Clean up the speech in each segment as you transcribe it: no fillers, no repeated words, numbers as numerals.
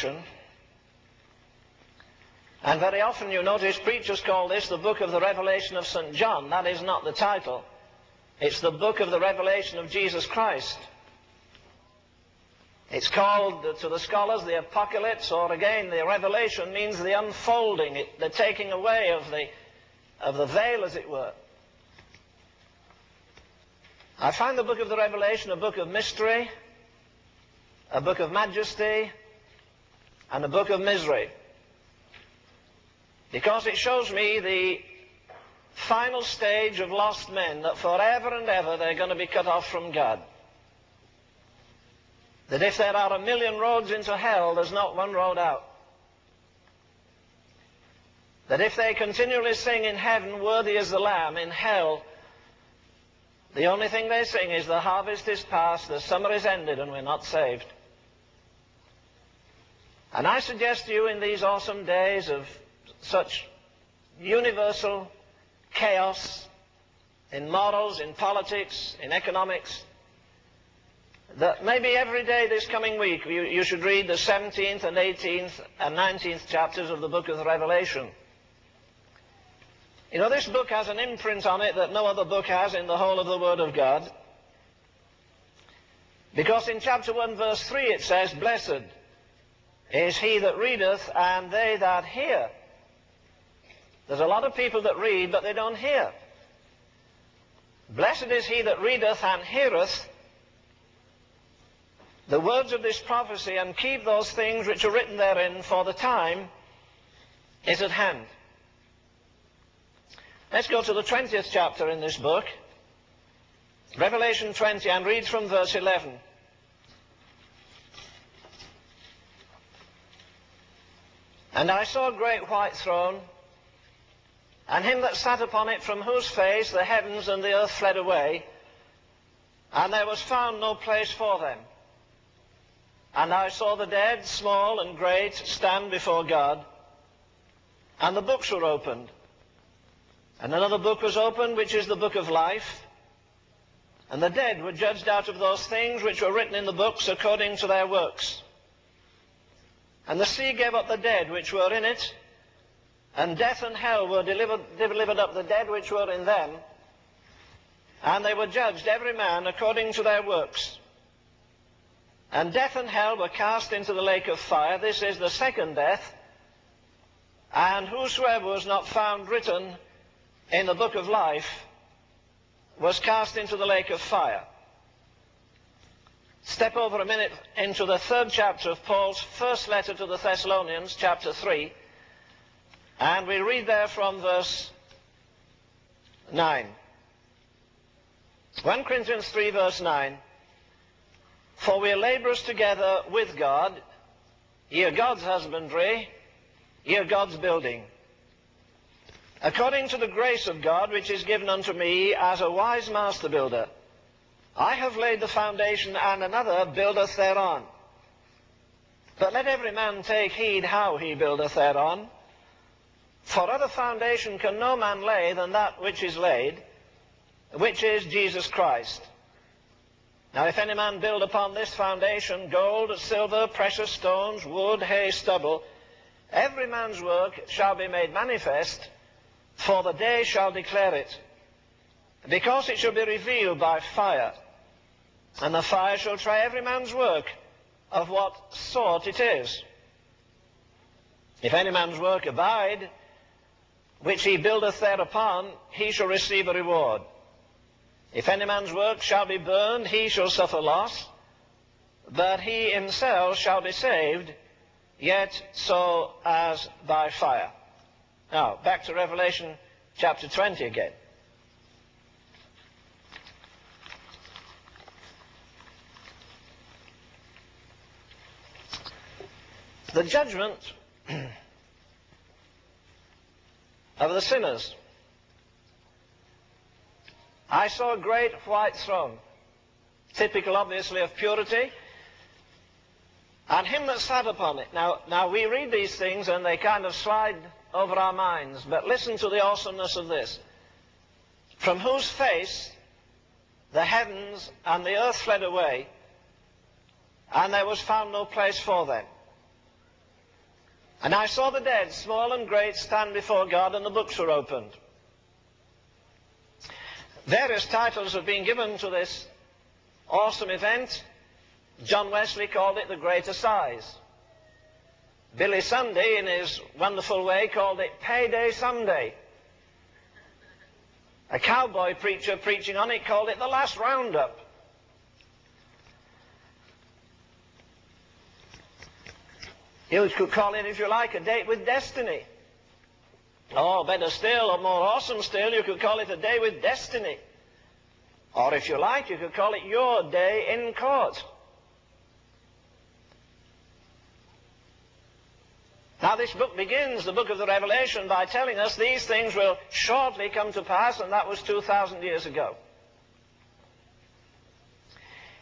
Revelation. And very often you notice preachers call this the book of the Revelation of St. John. That is not the title. It's the book of the Revelation of Jesus Christ. It's called, to the scholars, the Apocalypse, or again, the Revelation means the unfolding, the taking away of the veil, as it were. I find the book of the Revelation a book of mystery, a book of majesty, and a book of misery. Because it shows me the final stage of lost men, that forever and ever they're going to be cut off from God. That if there are 1,000,000 roads into hell, there's not one road out. That if they continually sing in heaven, worthy is the Lamb, in hell, the only thing they sing is the harvest is past, the summer is ended, and we're not saved. And I suggest to you in these awesome days of such universal chaos in morals, in politics, in economics, that maybe every day this coming week you should read the 17th and 18th and 19th chapters of the book of the Revelation. You know, this book has an imprint on it that no other book has in the whole of the Word of God. Because in chapter 1 verse 3 it says, "Blessed is he that readeth and they that hear." There's a lot of people that read, but they don't hear. Blessed is he that readeth and heareth the words of this prophecy, and keep those things which are written therein, for the time is at hand. Let's go to the 20th chapter in this book, Revelation 20, and read from verse 11. "And I saw a great white throne, and him that sat upon it, from whose face the heavens and the earth fled away, and there was found no place for them. And I saw the dead, small and great, stand before God, and the books were opened. And another book was opened, which is the book of life. And the dead were judged out of those things which were written in the books according to their works. And the sea gave up the dead which were in it, and death and hell were delivered up the dead which were in them, and they were judged every man according to their works. And death and hell were cast into the lake of fire." This is the second death. "And whosoever was not found written in the book of life was cast into the lake of fire." Step over a minute into the 3rd chapter of Paul's first letter to the Thessalonians, chapter 3, and we read there from verse 9. 1 Corinthians 3, verse 9. "For we are laborers together with God, ye are God's husbandry, ye are God's building. According to the grace of God which is given unto me as a wise master builder, I have laid the foundation, and another buildeth thereon. But let every man take heed how he buildeth thereon. For other foundation can no man lay than that which is laid, which is Jesus Christ. Now if any man build upon this foundation gold, silver, precious stones, wood, hay, stubble, every man's work shall be made manifest, for the day shall declare it, because it shall be revealed by fire. And the fire shall try every man's work of what sort it is. If any man's work abide, which he buildeth thereupon, he shall receive a reward. If any man's work shall be burned, he shall suffer loss, but he himself shall be saved, yet so as by fire." Now, back to Revelation chapter 20 again. The judgment of the sinners. "I saw a great white throne," typical obviously of purity, "and him that sat upon it." Now we read these things and they kind of slide over our minds, but listen to the awesomeness of this. "From whose face the heavens and the earth fled away, and there was found no place for them. And I saw the dead, small and great, stand before God, and the books were opened. Various titles have been given to this awesome event. John Wesley called it the Great Assize. Billy Sunday, in his wonderful way, called it Payday Sunday. A cowboy preacher preaching on it called it the Last Roundup. You could call it, if you like, a date with destiny. Or better still, or more awesome still, you could call it a day with destiny. Or if you like, you could call it your day in court. Now this book begins, the book of the Revelation, by telling us these things will shortly come to pass, and that was 2,000 years ago.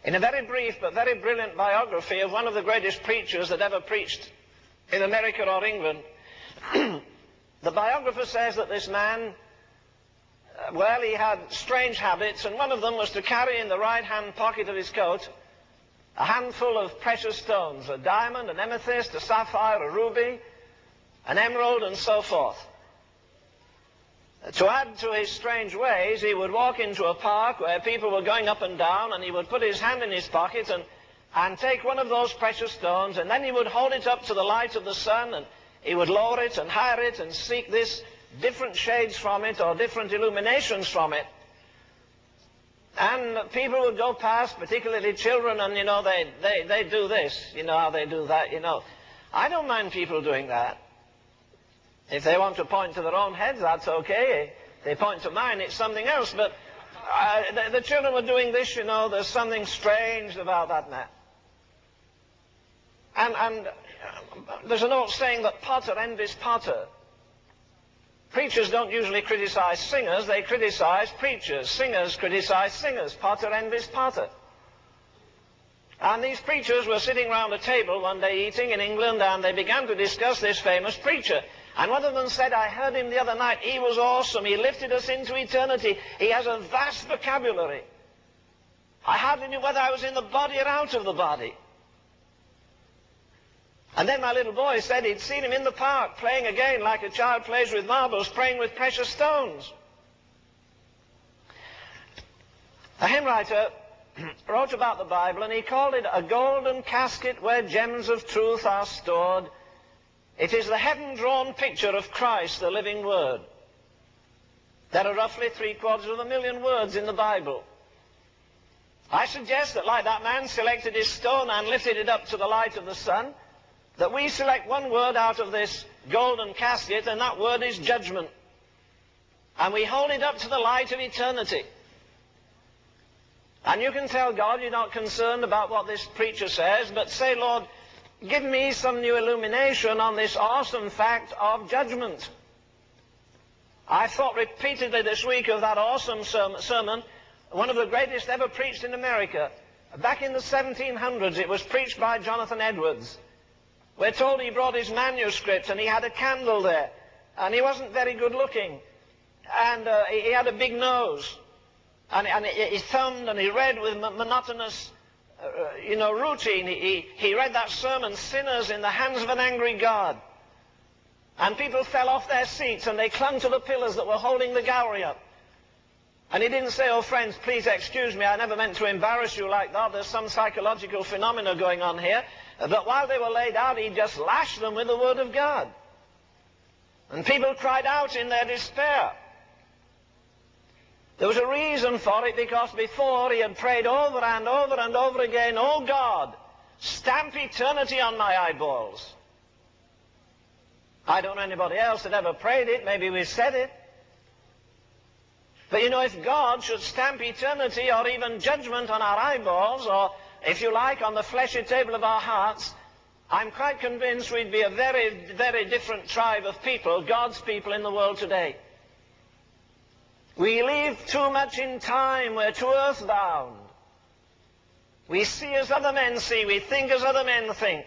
In a very brief but very brilliant biography of one of the greatest preachers that ever preached in America or England, the biographer says that this man, well, he had strange habits, and one of them was to carry in the right-hand pocket of his coat a handful of precious stones, a diamond, an amethyst, a sapphire, a ruby, an emerald, and so forth. To add to his strange ways, he would walk into a park where people were going up and down, and he would put his hand in his pocket and take one of those precious stones, and then he would hold it up to the light of the sun, and he would lower it and higher it and seek this different shades from it or different illuminations from it. And people would go past, particularly children, and, you know, they do this. You know how they do that, you know. I don't mind people doing that. If they want to point to their own heads, that's okay. If they point to mine, it's something else. But the children were doing this, you know. There's something strange about that man. And there's an old saying that Potter envies Potter. Preachers don't usually criticize singers, they criticize preachers. Singers criticize singers. Potter envies Potter. And these preachers were sitting round a table one day eating in England, and they began to discuss this famous preacher. And one of them said, I heard him the other night. He was awesome. He lifted us into eternity. He has a vast vocabulary. I hardly knew whether I was in the body or out of the body. And then my little boy said he'd seen him in the park playing again like a child plays with marbles, playing with precious stones. A hymn writer wrote about the Bible, and he called it a golden casket where gems of truth are stored. It is the heaven-drawn picture of Christ, the living Word. There are roughly 750,000 words in the Bible. I suggest that, like that man selected his stone and lifted it up to the light of the sun, that we select one word out of this golden casket, and that word is judgment. And we hold it up to the light of eternity. And you can tell God you're not concerned about what this preacher says, but say, Lord, give me some new illumination on this awesome fact of judgment. I thought repeatedly this week of that awesome sermon, one of the greatest ever preached in America. Back in the 1700s, it was preached by Jonathan Edwards. We're told he brought his manuscript, and he had a candle there, and he wasn't very good looking, and he had a big nose, and he thumbed and he read with monotonous routine. He read that sermon, Sinners in the Hands of an Angry God. And people fell off their seats and they clung to the pillars that were holding the gallery up. And he didn't say, oh friends, please excuse me, I never meant to embarrass you like that. There's some psychological phenomena going on here. But while they were laid out, he just lashed them with the Word of God. And people cried out in their despair. There was a reason for it, because before he had prayed over and over and over again, oh God, stamp eternity on my eyeballs. I don't know anybody else that ever prayed it. Maybe we said it. But you know, if God should stamp eternity or even judgment on our eyeballs, or if you like, on the fleshy table of our hearts, I'm quite convinced we'd be a very, very different tribe of people, God's people in the world today. We live too much in time. We're too earthbound. We see as other men see. We think as other men think.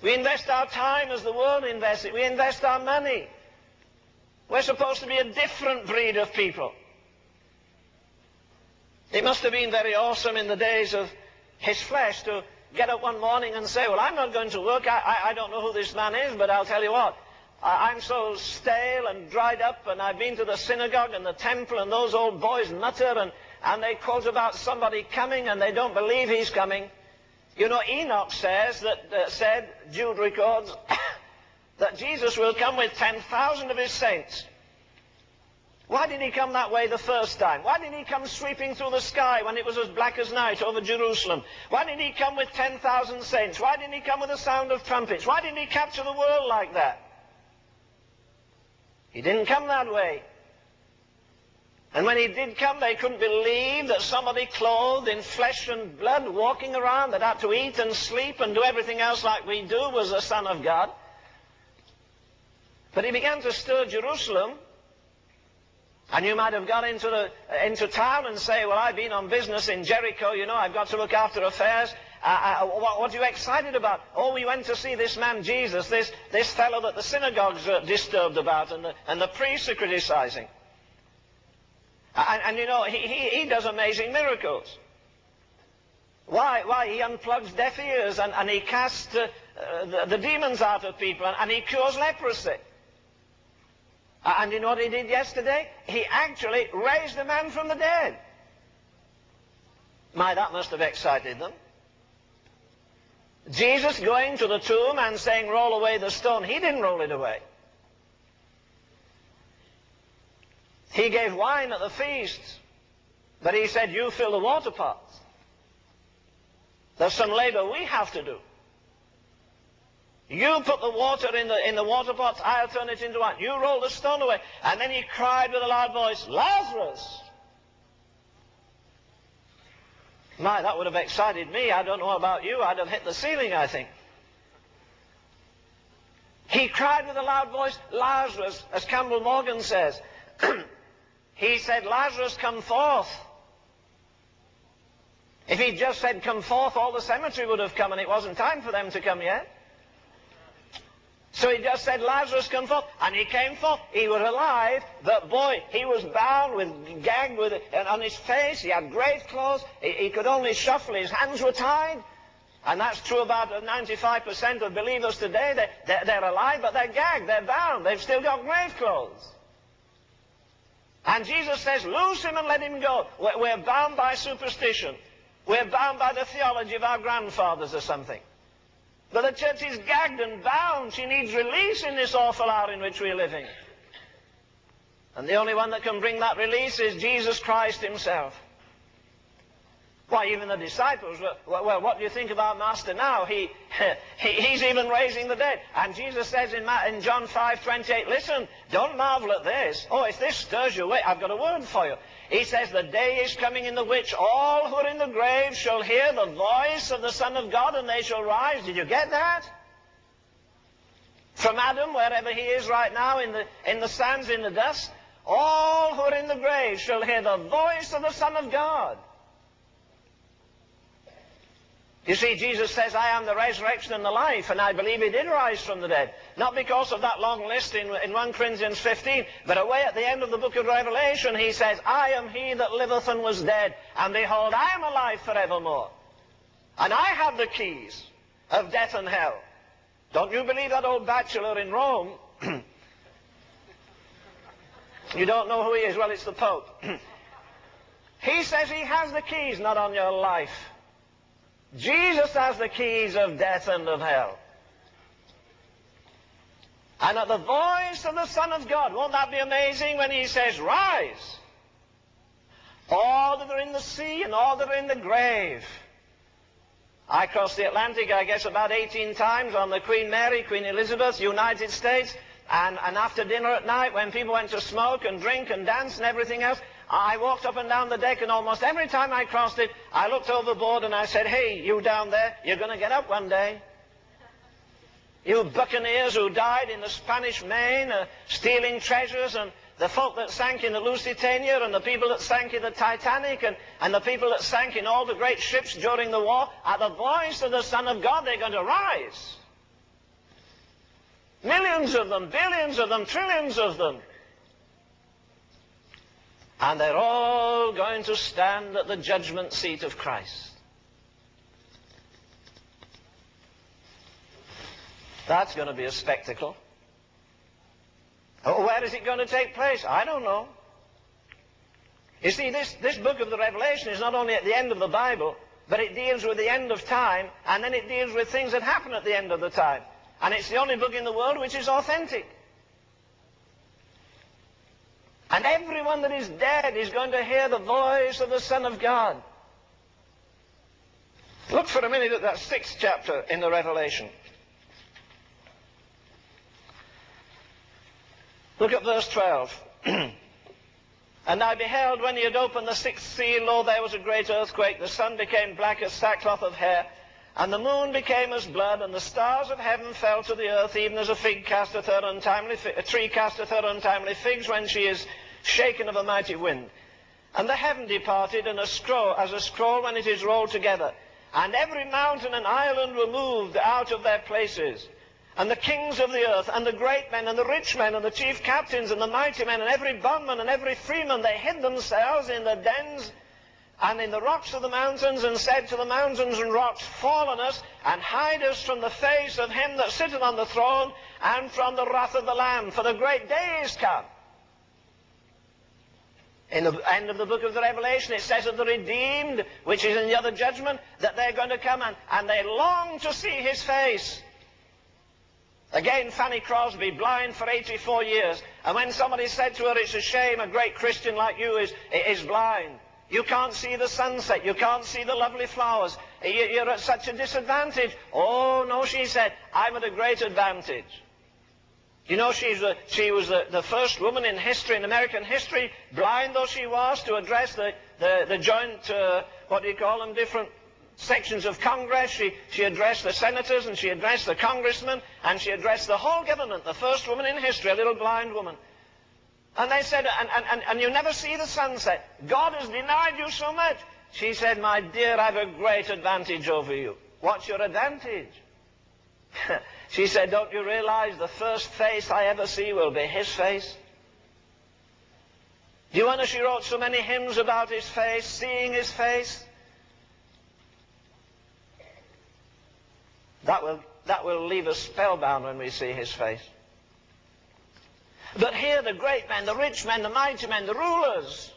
We invest our time as the world invests it. We invest our money. We're supposed to be a different breed of people. It must have been very awesome in the days of his flesh to get up one morning and say, well, I'm not going to work. I don't know who this man is, but I'll tell you what. I'm so stale and dried up, and I've been to the synagogue and the temple, and those old boys mutter, and they quote about somebody coming, and they don't believe he's coming. You know, Enoch says that, Jude records, that Jesus will come with 10,000 of his saints. Why did he come that way the first time? Why did he come sweeping through the sky when it was as black as night over Jerusalem? Why did he come with 10,000 saints? Why didn't he come with the sound of trumpets? Why didn't he capture the world like that? He didn't come that way. And when he did come, they couldn't believe that somebody clothed in flesh and blood, walking around, that had to eat and sleep and do everything else like we do, was the Son of God. But he began to stir Jerusalem. And you might have got into town and say, well, I've been on business in Jericho, you know, I've got to look after affairs. What are you excited about? Oh, we went to see this man Jesus, this fellow that the synagogues are disturbed about and the priests are criticizing. And you know, he does amazing miracles. Why? He unplugs deaf ears and he casts the demons out of people and he cures leprosy. And you know what he did yesterday? He actually raised a man from the dead. My, that must have excited them. Jesus going to the tomb and saying, roll away the stone. He didn't roll it away. He gave wine at the feasts, but he said, you fill the water pots. There's some labor we have to do. You put the water in the water pots, I'll turn it into wine. You roll the stone away. And then he cried with a loud voice, Lazarus! My, that would have excited me. I don't know about you. I'd have hit the ceiling, I think. He cried with a loud voice, Lazarus, as Campbell Morgan says. He said, Lazarus, come forth. If he'd just said, come forth, all the cemetery would have come, and it wasn't time for them to come yet. So he just said, Lazarus, come forth. And he came forth. He was alive, but boy, he was bound, gagged and on his face. He had grave clothes. He could only shuffle. His hands were tied. And that's true about 95% of believers today. They're alive, but they're gagged. They're bound. They've still got grave clothes. And Jesus says, loose him and let him go. We're bound by superstition. We're bound by the theology of our grandfathers or something. But the church is gagged and bound. She needs release in this awful hour in which we're living. And the only one that can bring that release is Jesus Christ himself. Why, even the disciples, well, what do you think about Master now? He's even raising the dead. And Jesus says in John 5:28, listen, don't marvel at this. Oh, if this stirs you away, I've got a word for you. He says, the day is coming in the which all who are in the grave shall hear the voice of the Son of God, and they shall rise. Did you get that? From Adam, wherever he is right now, in the sands, in the dust, all who are in the grave shall hear the voice of the Son of God. You see, Jesus says, I am the resurrection and the life, and I believe he did rise from the dead. Not because of that long list in 1 Corinthians 15, but away at the end of the book of Revelation, he says, I am he that liveth and was dead, and behold, I am alive forevermore. And I have the keys of death and hell. Don't you believe that old bachelor in Rome? You don't know who he is? Well, it's the Pope. He says he has the keys, not on your life. Jesus has the keys of death and of hell. And at the voice of the Son of God, won't that be amazing when he says, rise? All that are in the sea and all that are in the grave. I crossed the Atlantic, I guess, about 18 times on the Queen Mary, Queen Elizabeth, United States. And after dinner at night, when people went to smoke and drink and dance and everything else, I walked up and down the deck, and almost every time I crossed it, I looked overboard and I said, hey, you down there, you're going to get up one day. You buccaneers who died in the Spanish Main, stealing treasures, and the folk that sank in the Lusitania, and the people that sank in the Titanic, and the people that sank in all the great ships during the war, at the voice of the Son of God, they're going to rise. Millions of them, billions of them, trillions of them. And they're all going to stand at the judgment seat of Christ. That's going to be a spectacle. Oh, where is it going to take place? I don't know. You see, this book of the Revelation is not only at the end of the Bible, but it deals with the end of time, and then it deals with things that happen at the end of the time. And it's the only book in the world which is authentic. And everyone that is dead is going to hear the voice of the Son of God. Look for a minute at that 6th chapter in the Revelation. Look at verse 12. And I beheld when he had opened the 6th seal, lo, there was a great earthquake. The sun became black as sackcloth of hair, and the moon became as blood, and the stars of heaven fell to the earth, even as a tree casteth her untimely figs when she is shaken of a mighty wind. And the heaven departed, and as a scroll when it is rolled together. And every mountain and island were moved out of their places. And the kings of the earth, and the great men, and the rich men, and the chief captains, and the mighty men, and every bondman, and every freeman, they hid themselves in the dens and in the rocks of the mountains, and said to the mountains and rocks, fall on us, and hide us from the face of him that sitteth on the throne, and from the wrath of the Lamb, for the great day is come. In the end of the book of the Revelation, it says of the redeemed, which is in the other judgment, that they're going to come and they long to see his face. Again, Fanny Crosby, blind for 84 years. And when somebody said to her, it's a shame a great Christian like you is blind. You can't see the sunset. You can't see the lovely flowers. You're at such a disadvantage. Oh, no, she said, I'm at a great advantage. You know, she was the first woman in history, in American history, blind though she was, to address the joint, what do you call them, different sections of Congress. She addressed the senators, and she addressed the congressmen, and she addressed the whole government, the first woman in history, a little blind woman. And they said, and you never see the sunset. God has denied you so much. She said, my dear, I have a great advantage over you. What's your advantage? She said, don't you realize the first face I ever see will be his face? Do you wonder she wrote so many hymns about his face, seeing his face? That will leave us spellbound when we see his face. But here the great men, the rich men, the mighty men, the rulers.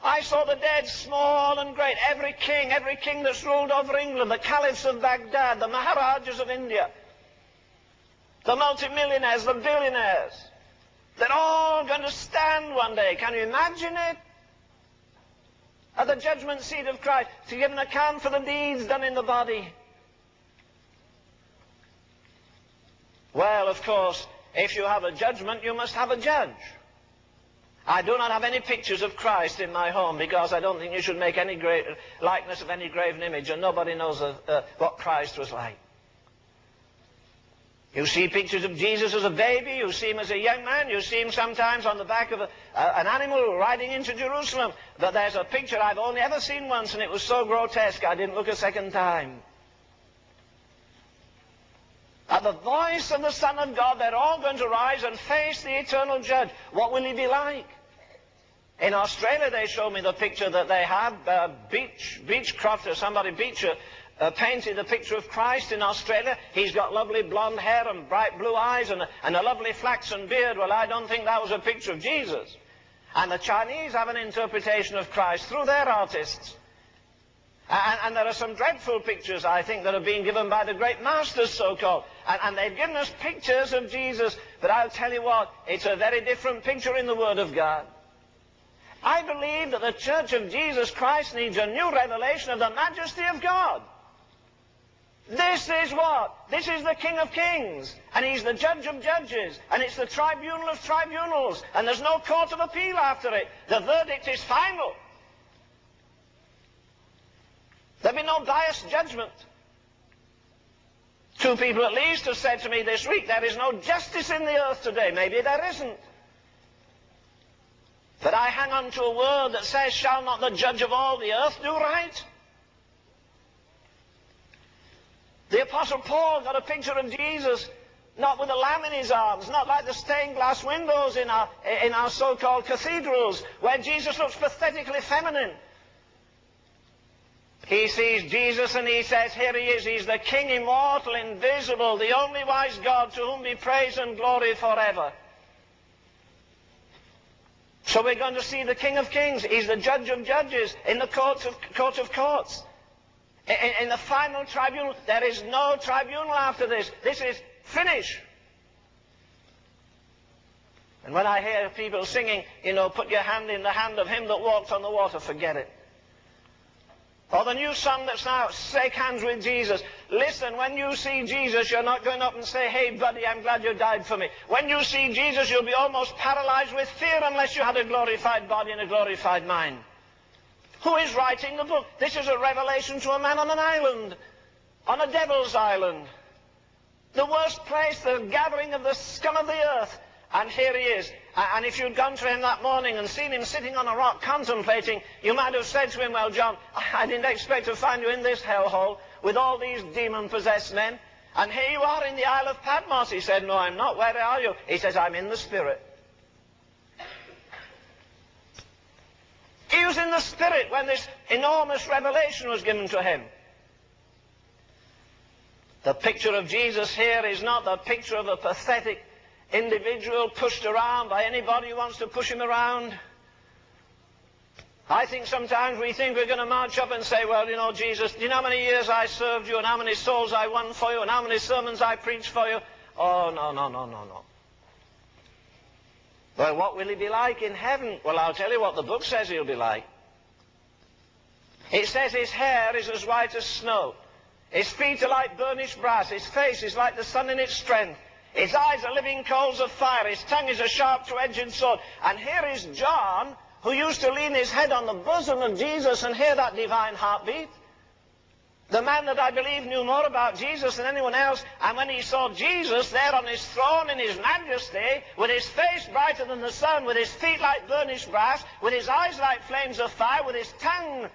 I saw the dead, small and great, every king that's ruled over England, the caliphs of Baghdad, the Maharajas of India, the multimillionaires, the billionaires. They're all going to stand one day. Can you imagine it? At the judgment seat of Christ, to give an account for the deeds done in the body. Well, of course, if you have a judgment, you must have a judge. I do not have any pictures of Christ in my home, because I don't think you should make any likeness of any graven image, and nobody knows what Christ was like. You see pictures of Jesus as a baby, you see him as a young man, you see him sometimes on the back of an animal riding into Jerusalem. But there's a picture I've only ever seen once, and it was so grotesque I didn't look a second time. At the voice of the Son of God, they're all going to rise and face the eternal judge. What will he be like? In Australia, they showed me the picture that they have. Beechcroft or somebody, Beecher, painted a picture of Christ in Australia. He's got lovely blonde hair and bright blue eyes and a lovely flaxen beard. Well, I don't think that was a picture of Jesus. And the Chinese have an interpretation of Christ through their artists. And there are some dreadful pictures, I think, that are being given by the great masters, so-called. And they've given us pictures of Jesus, but I'll tell you what, it's a very different picture in the Word of God. I believe that the Church of Jesus Christ needs a new revelation of the majesty of God. This is what? This is the King of Kings, and he's the Judge of Judges, and it's the Tribunal of Tribunals, and there's no court of appeal after it. The verdict is final. There'll be no biased judgment. Two people at least have said to me this week, there is no justice in the earth today. Maybe there isn't. But I hang on to a word that says, shall not the judge of all the earth do right? The Apostle Paul got a picture of Jesus, not with a lamb in his arms, not like the stained glass windows in our so-called cathedrals, where Jesus looks pathetically feminine. He sees Jesus and he says, here he is. He's the King, immortal, invisible, the only wise God, to whom be praise and glory forever. So we're going to see the King of Kings. He's the Judge of judges in the court of courts. In the final tribunal. There is no tribunal after this. This is finished. And when I hear people singing, put your hand in the hand of him that walked on the water, forget it. Or the new song that's now, shake hands with Jesus. Listen, when you see Jesus, you're not going up and say, hey, buddy, I'm glad you died for me. When you see Jesus, you'll be almost paralyzed with fear unless you had a glorified body and a glorified mind. Who is writing the book? This is a revelation to a man on an island, on a devil's island. The worst place, the gathering of the scum of the earth. And here he is. And if you'd gone to him that morning and seen him sitting on a rock contemplating, you might have said to him, well, John, I didn't expect to find you in this hellhole with all these demon-possessed men. And here you are in the Isle of Patmos. He said, no, I'm not. Where are you? He says, I'm in the Spirit. He was in the Spirit when this enormous revelation was given to him. The picture of Jesus here is not the picture of a pathetic individual pushed around by anybody who wants to push him around. I think sometimes we think we're going to march up and say, well, Jesus, do you know how many years I served you and how many souls I won for you and how many sermons I preached for you? Oh, no. Well, what will he be like in heaven? Well, I'll tell you what the book says he'll be like. It says his hair is as white as snow. His feet are like burnished brass. His face is like the sun in its strength. His eyes are living coals of fire. His tongue is a sharp two-edged sword. And here is John, who used to lean his head on the bosom of Jesus and hear that divine heartbeat. The man that I believe knew more about Jesus than anyone else. And when he saw Jesus there on his throne in his majesty, with his face brighter than the sun, with his feet like burnished brass, with his eyes like flames of fire, with his tongue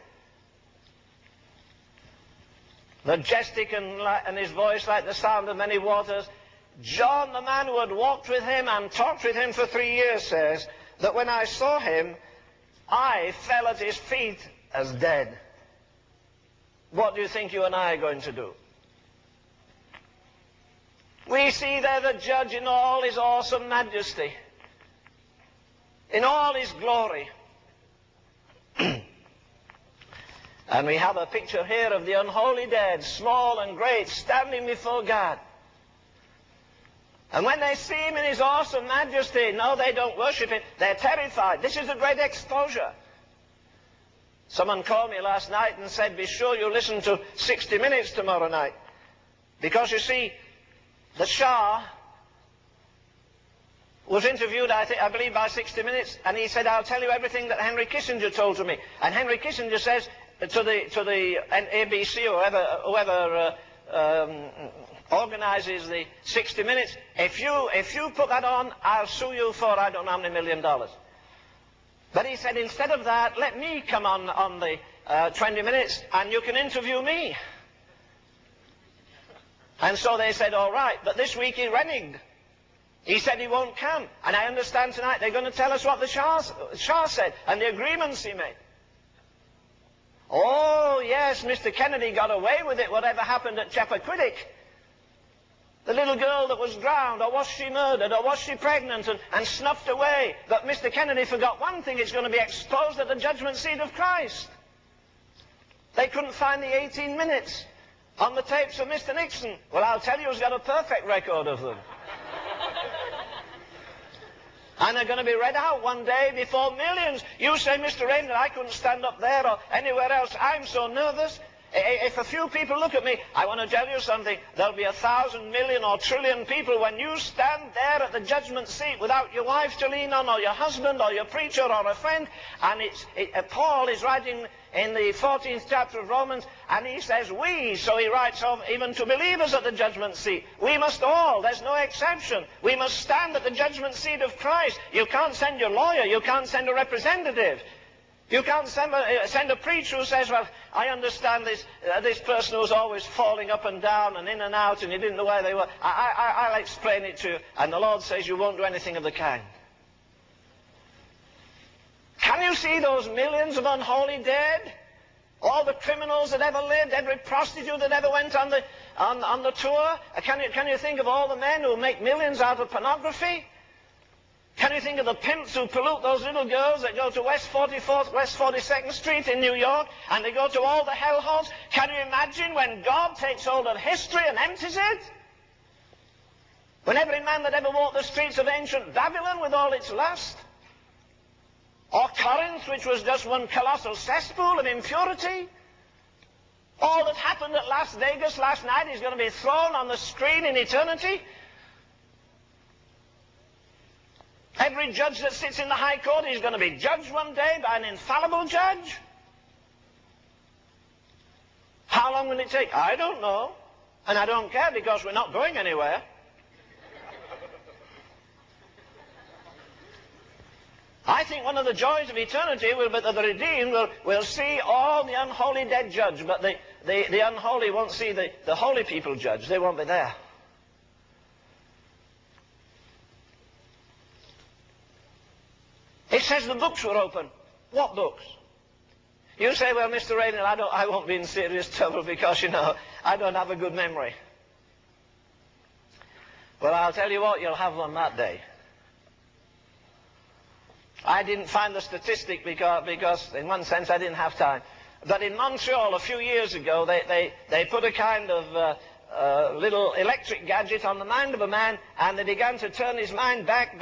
majestic and his voice like the sound of many waters, John, the man who had walked with him and talked with him for 3 years, says that when I saw him, I fell at his feet as dead. What do you think you and I are going to do? We see there the Judge in all his awesome majesty, in all his glory. And we have a picture here of the unholy dead, small and great, standing before God. And when they see him in his awesome majesty, no, they don't worship him. They're terrified. This is a great exposure. Someone called me last night and said, be sure you listen to 60 Minutes tomorrow night. Because you see, the Shah was interviewed, I believe, by 60 Minutes, and he said, I'll tell you everything that Henry Kissinger told to me. And Henry Kissinger says to the ABC or whoever organizes the 60 Minutes, if you put that on, I'll sue you for I don't know how many $1 million. But he said, instead of that, let me come on the 20 Minutes and you can interview me. And so they said, all right, but this week he reneged. He said he won't come. And I understand tonight they're going to tell us what the Shah said and the agreements he made. Oh, yes, Mr. Kennedy got away with it, whatever happened at Chappaquiddick. The little girl that was drowned, or was she murdered, or was she pregnant and snuffed away? But Mr. Kennedy forgot one thing, it's going to be exposed at the judgment seat of Christ. They couldn't find the 18 minutes on the tapes of Mr. Nixon. Well, I'll tell you who's got a perfect record of them. And they're going to be read out one day before millions. You say, Mr. Ravenhill, I couldn't stand up there or anywhere else. I'm so nervous. If a few people look at me, I want to tell you something. There'll be 1,000 million or trillion people when you stand there at the judgment seat without your wife to lean on, or your husband, or your preacher, or a friend. And Paul is writing in the 14th chapter of Romans, and he says, we, so he writes of even to believers at the judgment seat. We must all, there's no exception. We must stand at the judgment seat of Christ. You can't send your lawyer, you can't send a representative. You can't send a preacher who says, well, I understand this person who's always falling up and down and in and out and you didn't know where they were. I'll explain it to you. And the Lord says you won't do anything of the kind. Can you see those millions of unholy dead? All the criminals that ever lived, every prostitute that ever went on the tour. Can you think of all the men who make millions out of pornography? Can you think of the pimps who pollute those little girls that go to West 42nd Street in New York, and they go to all the hellholes? Can you imagine when God takes hold of history and empties it? When every man that ever walked the streets of ancient Babylon with all its lust? Or Corinth, which was just one colossal cesspool of impurity? All that happened at Las Vegas last night is going to be thrown on the screen in eternity? Every judge that sits in the High Court is going to be judged one day by an infallible judge? How long will it take? I don't know. And I don't care, because we're not going anywhere. I think one of the joys of eternity will be that the redeemed will see all the unholy dead judged, but the unholy won't see the holy people judged. They won't be there. It says the books were open. What books? You say, well, Mr. Ravenhill, I won't be in serious trouble because, you know, I don't have a good memory. Well, I'll tell you what, you'll have one that day. I didn't find the statistic because in one sense, I didn't have time. But in Montreal, a few years ago, they put a kind of little electric gadget on the mind of a man, and they began to turn his mind back,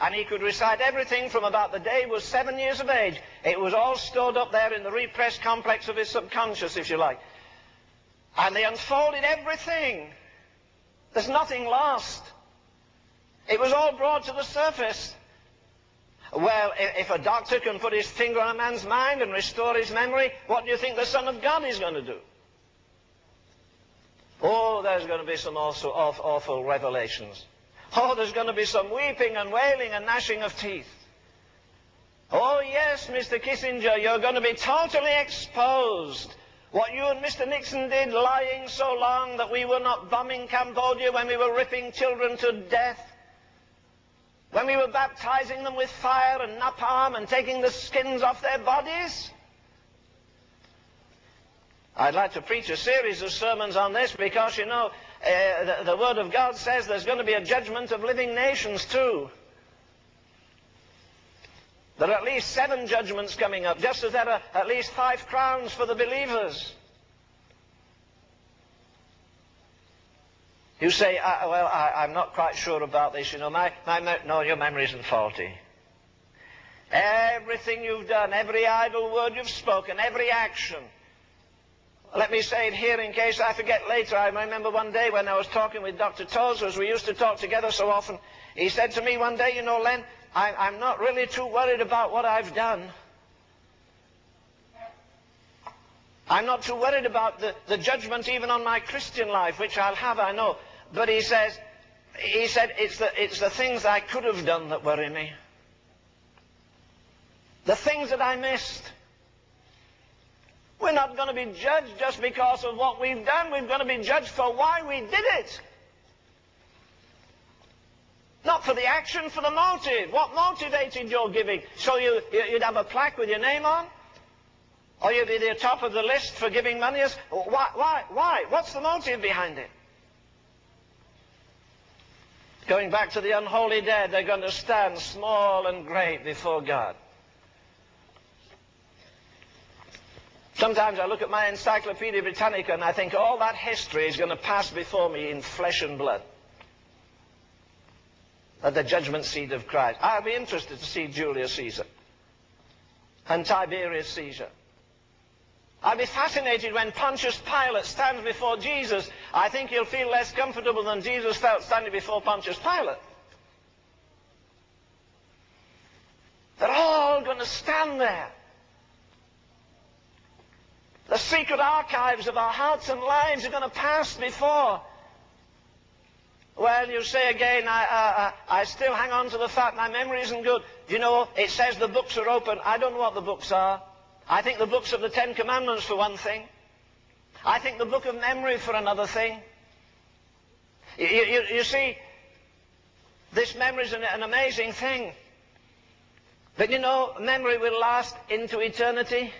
and he could recite everything from about the day he was 7 years of age. It was all stored up there in the repressed complex of his subconscious, if you like. And they unfolded everything. There's nothing lost. It was all brought to the surface. Well, if a doctor can put his finger on a man's mind and restore his memory, what do you think the Son of God is going to do? Oh, there's going to be some also awful revelations. Oh, there's going to be some weeping and wailing and gnashing of teeth. Oh, yes, Mr. Kissinger, you're going to be totally exposed. What you and Mr. Nixon did, lying so long that we were not bombing Cambodia when we were ripping children to death, when we were baptizing them with fire and napalm and taking the skins off their bodies. I'd like to preach a series of sermons on this because, you know, the Word of God says there's going to be a judgment of living nations too. There are at least 7 judgments coming up, just as there are at least 5 crowns for the believers. You say, well, I'm not quite sure about this. You know, no, your memory isn't faulty. Everything you've done, every idle word you've spoken, every action. Let me say it here in case I forget later. I remember one day when I was talking with Dr. Tozer, as we used to talk together so often. He said to me one day, you know, Len, I'm not really too worried about what I've done. I'm not too worried about the judgment even on my Christian life, which I'll have, I know. But he said, it's the things I could have done that worry me. The things that I missed. We're not going to be judged just because of what we've done. We're going to be judged for why we did it. Not for the action, for the motive. What motivated your giving? So you'd have a plaque with your name on? Or you'd be the top of the list for giving money? Why? What's the motive behind it? Going back to the unholy dead, they're going to stand small and great before God. Sometimes I look at my Encyclopedia Britannica and I think all that history is going to pass before me in flesh and blood. At the judgment seat of Christ. I'll be interested to see Julius Caesar and Tiberius Caesar. I'll be fascinated when Pontius Pilate stands before Jesus. I think he'll feel less comfortable than Jesus felt standing before Pontius Pilate. They're all going to stand there. The secret archives of our hearts and lives are going to pass before. Well, you say again, I still hang on to the fact my memory isn't good. You know, it says the books are open. I don't know what the books are. I think the books of the 10 Commandments for one thing. I think the book of memory for another thing. You see, this memory is an amazing thing. But you know, memory will last into eternity.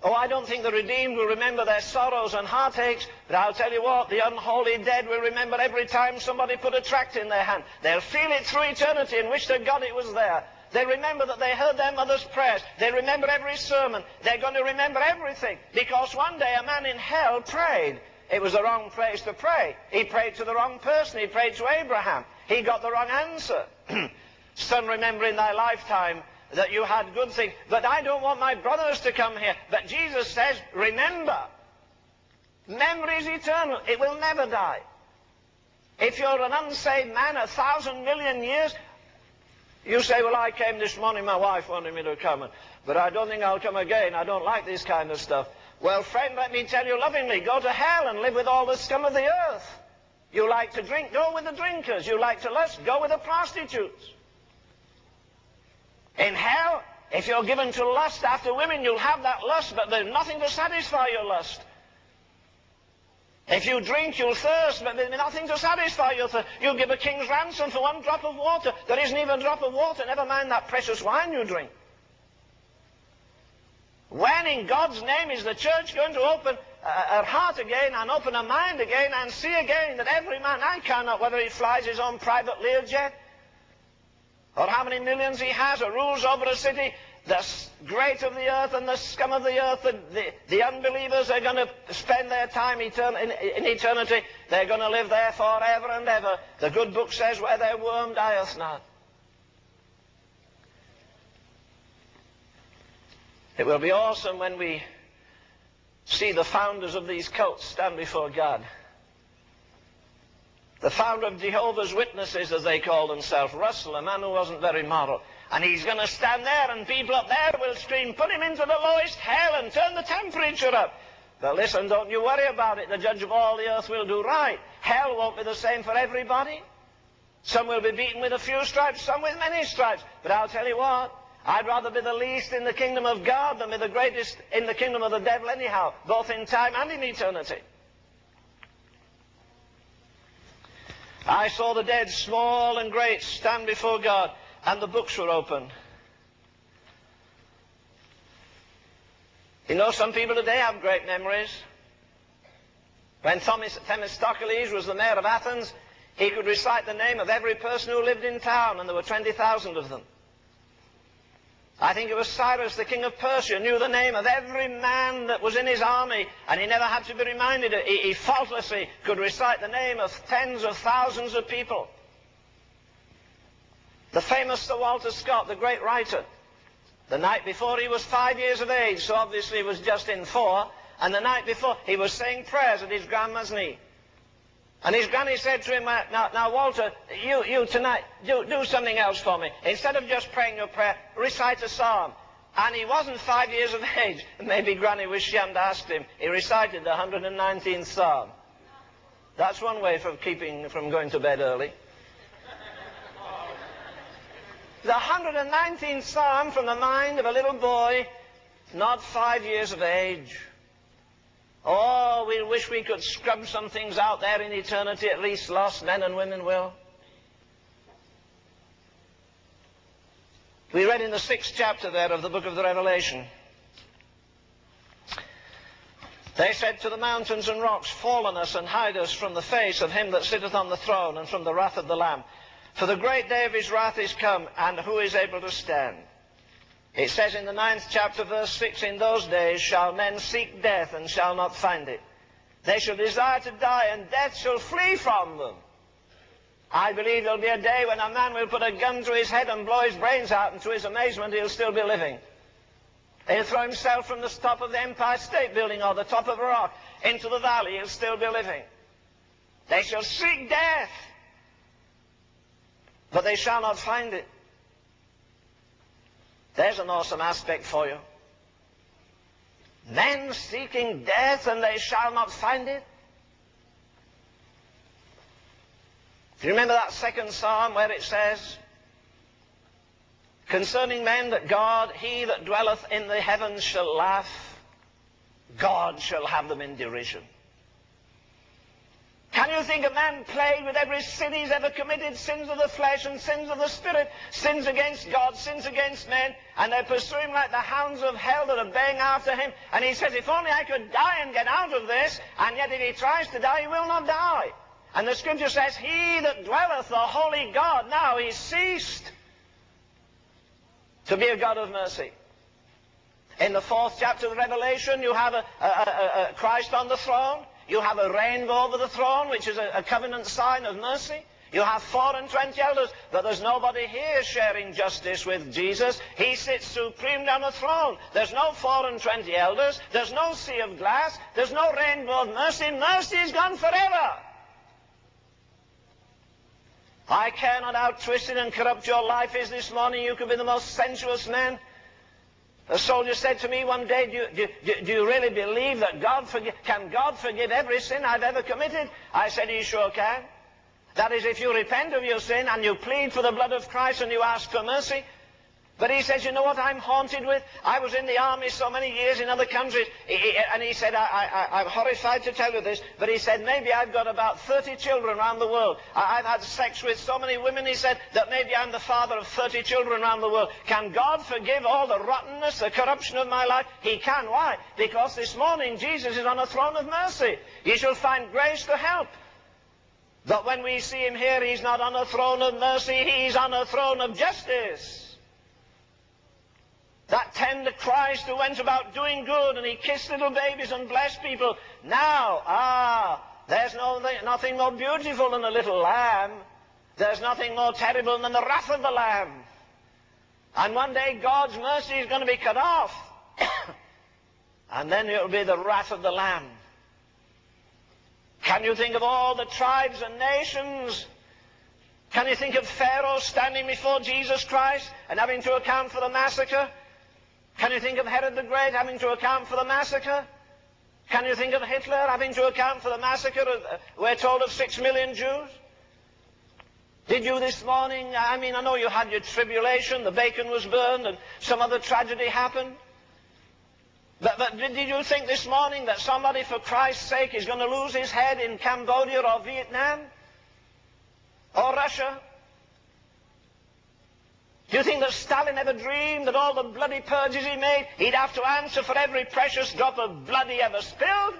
Oh, I don't think the redeemed will remember their sorrows and heartaches, but I'll tell you what, the unholy dead will remember every time somebody put a tract in their hand. They'll feel it through eternity and wish to God it was there. They remember that they heard their mother's prayers. They remember every sermon. They're going to remember everything, because one day a man in hell prayed. It was the wrong place to pray. He prayed to the wrong person. He prayed to Abraham. He got the wrong answer. Son, remember in thy lifetime that you had good things, but I don't want my brothers to come here. But Jesus says, remember. Memory is eternal. It will never die. If you're an unsaved man 1,000 million years, you say, well, I came this morning, my wife wanted me to come, but I don't think I'll come again. I don't like this kind of stuff. Well, friend, let me tell you lovingly, go to hell and live with all the scum of the earth. You like to drink, go with the drinkers. You like to lust, go with the prostitutes. In hell, if you're given to lust after women, you'll have that lust, but there's nothing to satisfy your lust. If you drink, you'll thirst, but there's nothing to satisfy your thirst. You'll give a king's ransom for one drop of water. There isn't even a drop of water, never mind that precious wine you drink. When in God's name is the church going to open her heart again and open her mind again and see again that every man, I cannot, whether he flies his own private Learjet or how many millions he has or rules over a city, the great of the earth and the scum of the earth, the unbelievers are going to spend their time in eternity. They're going to live there forever and ever. The good book says, where their worm dieth not. It will be awesome when we see the founders of these cults stand before God. The founder of Jehovah's Witnesses, as they call themselves, Russell, a man who wasn't very moral. And he's going to stand there and people up there will scream, put him into the lowest hell and turn the temperature up. But listen, don't you worry about it. The judge of all the earth will do right. Hell won't be the same for everybody. Some will be beaten with a few stripes, some with many stripes. But I'll tell you what, I'd rather be the least in the kingdom of God than be the greatest in the kingdom of the devil anyhow, both in time and in eternity. I saw the dead, small and great, stand before God, and the books were opened. You know, some people today have great memories. When Themistocles was the mayor of Athens, he could recite the name of every person who lived in town, and there were 20,000 of them. I think it was Cyrus, the king of Persia, knew the name of every man that was in his army, and he never had to be reminded. He faultlessly could recite the name of tens of thousands of people. The famous Sir Walter Scott, the great writer, the night before he was 5 years of age, so obviously he was just in 4, and the night before he was saying prayers at his grandma's knee. And his granny said to him, now Walter, you tonight, do something else for me. Instead of just praying your prayer, recite a psalm. And he wasn't 5 years of age. Maybe granny wished she hadn't asked him. He recited the 119th psalm. That's one way from going to bed early. The 119th psalm from the mind of a little boy, not 5 years of age. Oh, we wish we could scrub some things out there in eternity, at least lost men and women will. We read in the 6th chapter there of the book of the Revelation. They said to the mountains and rocks, fall on us and hide us from the face of him that sitteth on the throne and from the wrath of the Lamb. For the great day of his wrath is come, and who is able to stand? It says in the 9th chapter, verse 6, in those days shall men seek death and shall not find it. They shall desire to die, and death shall flee from them. I believe there'll be a day when a man will put a gun to his head and blow his brains out, and to his amazement he'll still be living. He'll throw himself from the top of the Empire State Building or the top of a rock into the valley, he'll still be living. They shall seek death, but they shall not find it. There's an awesome aspect for you. Men seeking death and they shall not find it. Do you remember that 2nd Psalm where it says, concerning men that God, he that dwelleth in the heavens shall laugh, God shall have them in derision. Can you think a man plagued with every sin he's ever committed, sins of the flesh and sins of the spirit, sins against God, sins against men, and they pursue him like the hounds of hell that are baying after him, and he says, if only I could die and get out of this, and yet if he tries to die, he will not die. And the scripture says, he that dwelleth the holy God, now he's ceased to be a God of mercy. In the 4th chapter of the Revelation, you have a Christ on the throne. You have a rainbow over the throne, which is a covenant sign of mercy. You have 24 elders, but there's nobody here sharing justice with Jesus. He sits supreme on the throne. There's no 24 elders. There's no sea of glass. There's no rainbow of mercy. Mercy is gone forever. I care not how twisted and corrupt your life is this morning. You could be the most sensuous man. A soldier said to me one day, do you really believe that can God forgive every sin I've ever committed? I said, he sure can. That is, if you repent of your sin and you plead for the blood of Christ and you ask for mercy. But he says, you know what I'm haunted with? I was in the army so many years in other countries, and he said, I'm horrified to tell you this, but he said, maybe I've got about 30 children around the world. I've had sex with so many women, he said, that maybe I'm the father of 30 children around the world. Can God forgive all the rottenness, the corruption of my life? He can. Why? Because this morning Jesus is on a throne of mercy. You shall find grace to help. But when we see him here, he's not on a throne of mercy, he's on a throne of justice. That tender Christ who went about doing good, and he kissed little babies and blessed people. Now, there's nothing more beautiful than a little lamb. There's nothing more terrible than the wrath of the lamb. And one day God's mercy is going to be cut off. And then it will be the wrath of the lamb. Can you think of all the tribes and nations? Can you think of Pharaoh standing before Jesus Christ and having to account for the massacre? Can you think of Herod the Great having to account for the massacre? Can you think of Hitler having to account for the massacre, we're told, of 6 million Jews? Did you this morning, I know you had your tribulation, the bacon was burned, and some other tragedy happened. But did you think this morning that somebody, for Christ's sake, is going to lose his head in Cambodia or Vietnam? Or Russia? Do you think that Stalin ever dreamed that all the bloody purges he made, he'd have to answer for every precious drop of blood he ever spilled?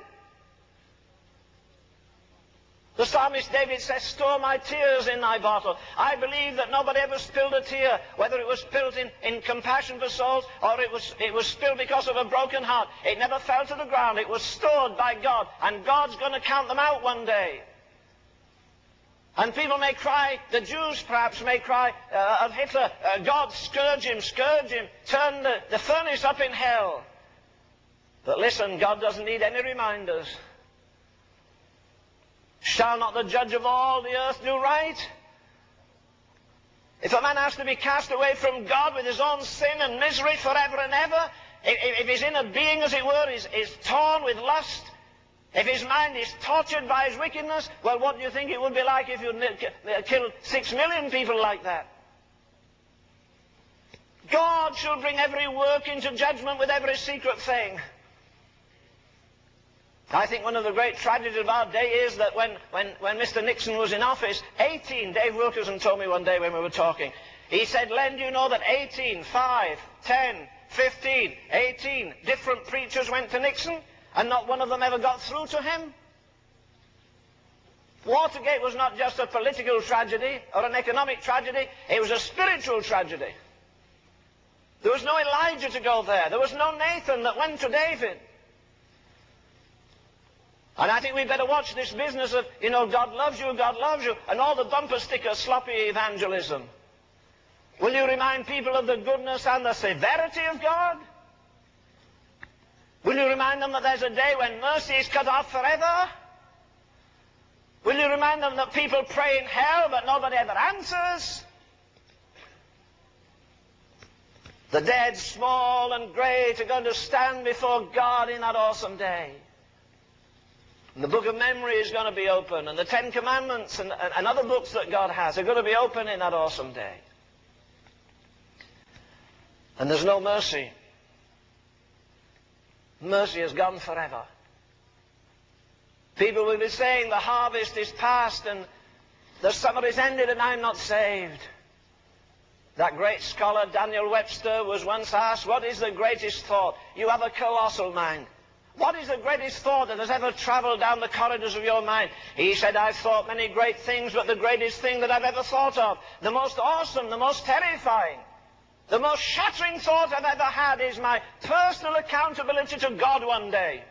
The psalmist David says, store my tears in thy bottle. I believe that nobody ever spilled a tear, whether it was spilled in compassion for souls, or it was spilled because of a broken heart. It never fell to the ground. It was stored by God, and God's going to count them out one day. And people may cry, the Jews perhaps may cry of Hitler, God, scourge him, turn the furnace up in hell. But listen, God doesn't need any reminders. Shall not the judge of all the earth do right? If a man has to be cast away from God with his own sin and misery forever and ever, if his inner being, as it were, is torn with lust, if his mind is tortured by his wickedness, well, what do you think it would be like if you killed 6 million people like that? God shall bring every work into judgment with every secret thing. I think one of the great tragedies of our day is that when Mr. Nixon was in office, Dave Wilkerson told me one day when we were talking, he said, Len, do you know that 5, 10, 15, 18 different preachers went to Nixon? And not one of them ever got through to him? Watergate was not just a political tragedy or an economic tragedy, it was a spiritual tragedy. There was no Elijah to go there. There was no Nathan that went to David. And I think we'd better watch this business of, God loves you, and all the bumper sticker sloppy evangelism. Will you remind people of the goodness and the severity of God? Will you remind them that there's a day when mercy is cut off forever? Will you remind them that people pray in hell but nobody ever answers? The dead, small and great, are going to stand before God in that awesome day. And the book of memory is going to be open, and the 10 Commandments and other books that God has are going to be open in that awesome day. And there's no mercy. Mercy is gone forever. People will be saying the harvest is past and the summer is ended and I'm not saved. That great scholar Daniel Webster was once asked, what is the greatest thought? You have a colossal mind. What is the greatest thought that has ever traveled down the corridors of your mind? He said, I've thought many great things, but the greatest thing that I've ever thought of, the most awesome, the most terrifying, the most shattering thought I've ever had is my personal accountability to God one day.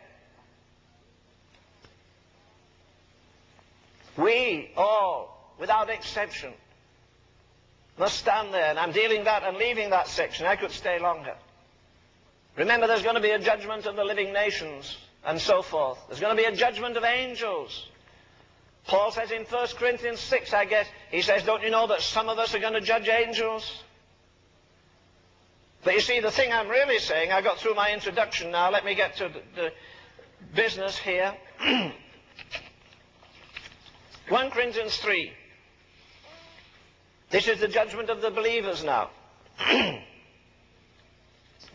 We all, without exception, must stand there, and I'm dealing that and leaving that section. I could stay longer. Remember, there's going to be a judgment of the living nations and so forth. There's going to be a judgment of angels. Paul says in 1 Corinthians 6, I guess, he says, don't you know that some of us are going to judge angels? But you see, the thing I'm really saying, I got through my introduction now, let me get to the business here. 1 Corinthians 3. This is the judgment of the believers now.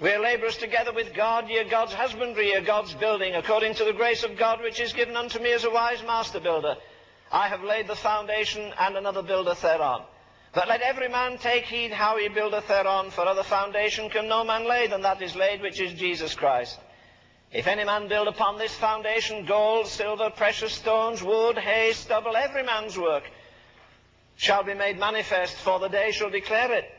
We are laborers together with God, ye are God's husbandry, ye are God's building, according to the grace of God which is given unto me as a wise master builder. I have laid the foundation, and another buildeth thereon. But let every man take heed how he buildeth thereon, for other foundation can no man lay than that is laid, which is Jesus Christ. If any man build upon this foundation gold, silver, precious stones, wood, hay, stubble, every man's work shall be made manifest, for the day shall declare it.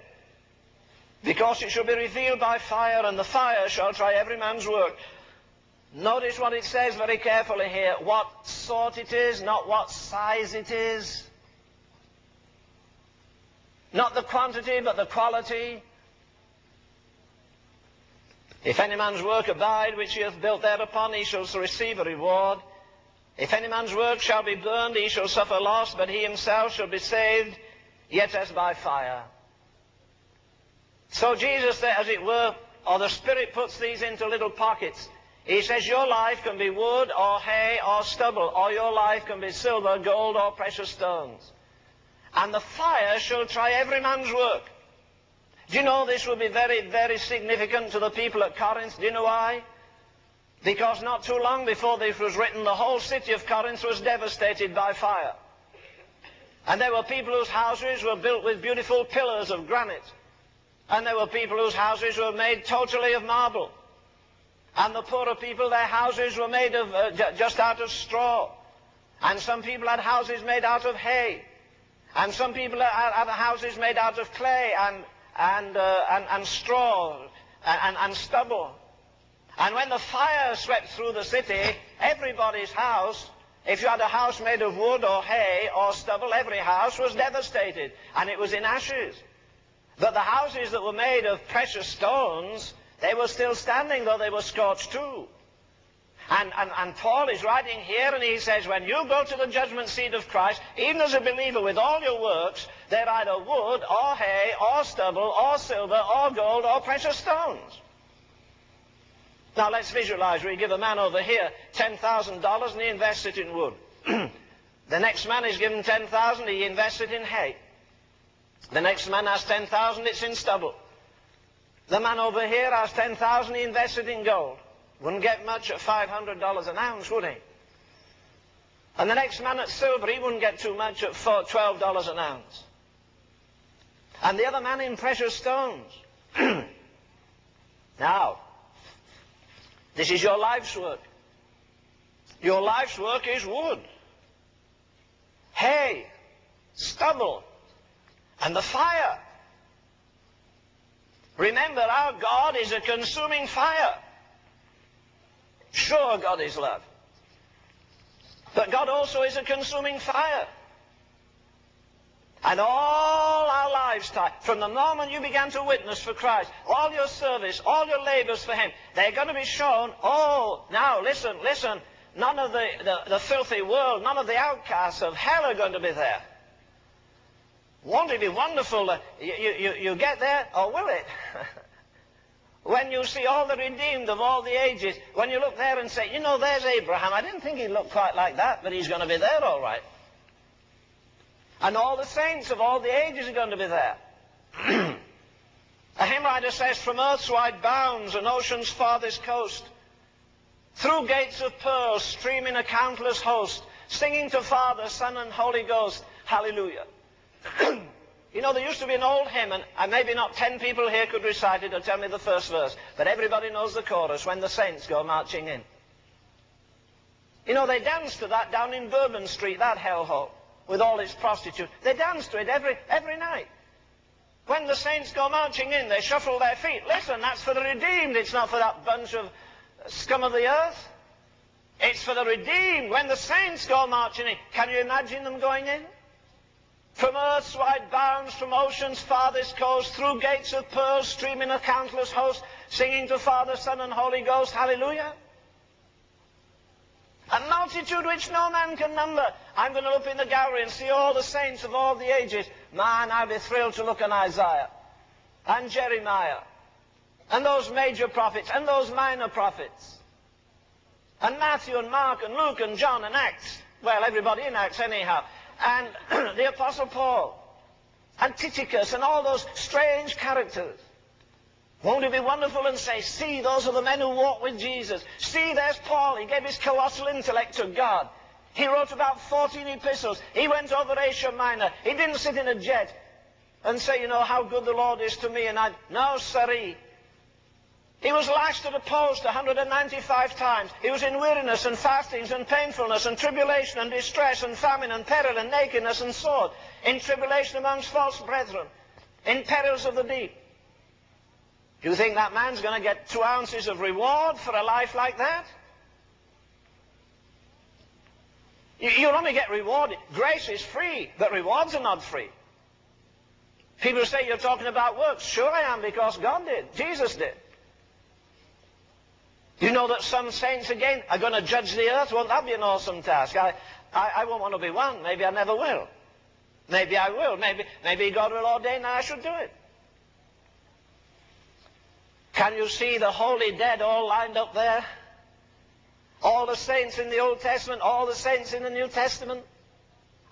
Because it shall be revealed by fire, and the fire shall try every man's work. Notice what it says very carefully here. What sort it is, not what size it is. Not the quantity, but the quality. If any man's work abide, which he hath built thereupon, he shall receive a reward. If any man's work shall be burned, he shall suffer loss, but he himself shall be saved, yet as by fire. So Jesus, as it were, or the Spirit puts these into little pockets. He says your life can be wood or hay or stubble, or your life can be silver, gold, or precious stones. And the fire shall try every man's work. Do you know this will be very, very significant to the people at Corinth? Do you know why? Because not too long before this was written, the whole city of Corinth was devastated by fire. And there were people whose houses were built with beautiful pillars of granite. And there were people whose houses were made totally of marble. And the poorer people, their houses were made of just out of straw. And some people had houses made out of hay. And some people had houses made out of clay and straw and stubble. And when the fire swept through the city, everybody's house, if you had a house made of wood or hay or stubble, every house was devastated. And it was in ashes. But the houses that were made of precious stones, they were still standing, though they were scorched too. And Paul is writing here, and he says, when you go to the judgment seat of Christ, even as a believer with all your works, they're either wood or hay or stubble or silver or gold or precious stones. Now let's visualize. We give a man over here $10,000 and he invests it in wood. The next man is given $10,000, he invests it in hay. The next man has $10,000, it's in stubble. The man over here has $10,000, he invests it in gold. Wouldn't get much at $500 an ounce, would he? And the next man at silver, he wouldn't get too much at $12 an ounce. And the other man in precious stones. Now, this is your life's work. Your life's work is wood, hay, stubble, and the fire. Remember, our God is a consuming fire. Sure, God is love. But God also is a consuming fire. And all our lives, from the moment you began to witness for Christ, all your service, all your labors for Him, they're going to be shown. Oh, now listen, none of the filthy world, none of the outcasts of hell are going to be there. Won't it be wonderful that you get there, or will it? When you see all the redeemed of all the ages, when you look there and say, you know, there's Abraham. I didn't think he looked quite like that, but he's going to be there all right. And all the saints of all the ages are going to be there. A hymn writer says, from earth's wide bounds and ocean's farthest coast, Through gates of pearl, streaming a countless host, singing to Father, Son, and Holy Ghost, hallelujah. You know, there used to be an old hymn, and maybe not 10 people here could recite it or tell me the first verse, but everybody knows the chorus, when the saints go marching in. You know, they dance to that down in Bourbon Street, that hellhole, with all its prostitutes. They dance to it every night. When the saints go marching in, they shuffle their feet. Listen, that's for the redeemed. It's not for that bunch of scum of the earth. It's for the redeemed. When the saints go marching in, can you imagine them going in? From earth's wide bounds, from ocean's farthest coast, through gates of pearl, streaming a countless host, singing to Father, Son, and Holy Ghost, hallelujah. A multitude which no man can number. I'm going to look in the gallery and see all the saints of all the ages. Man, I'll be thrilled to look on Isaiah and Jeremiah and those major prophets and those minor prophets and Matthew and Mark and Luke and John and Acts. Well, everybody in Acts anyhow. And the Apostle Paul and Tychicus and all those strange characters. Won't it be wonderful and say, see, those are the men who walk with Jesus. See, there's Paul. He gave his colossal intellect to God. He wrote about 14 epistles. He went over Asia Minor. He didn't sit in a jet and say, you know, how good the Lord is to me. No, sirree. He was lashed at a post 195 times. He was in weariness and fastings and painfulness and tribulation and distress and famine and peril and nakedness and sword. In tribulation amongst false brethren. In perils of the deep. Do you think that man's going to get 2 ounces of reward for a life like that? You'll only get rewarded. Grace is free, but rewards are not free. People say you're talking about works. Sure I am, because God did. Jesus did. You know that some saints again are going to judge the earth? Won't that be an awesome task? I won't want to be one. Maybe I never will. Maybe I will. Maybe God will ordain that I should do it. Can you see the holy dead all lined up there? All the saints in the Old Testament, all the saints in the New Testament.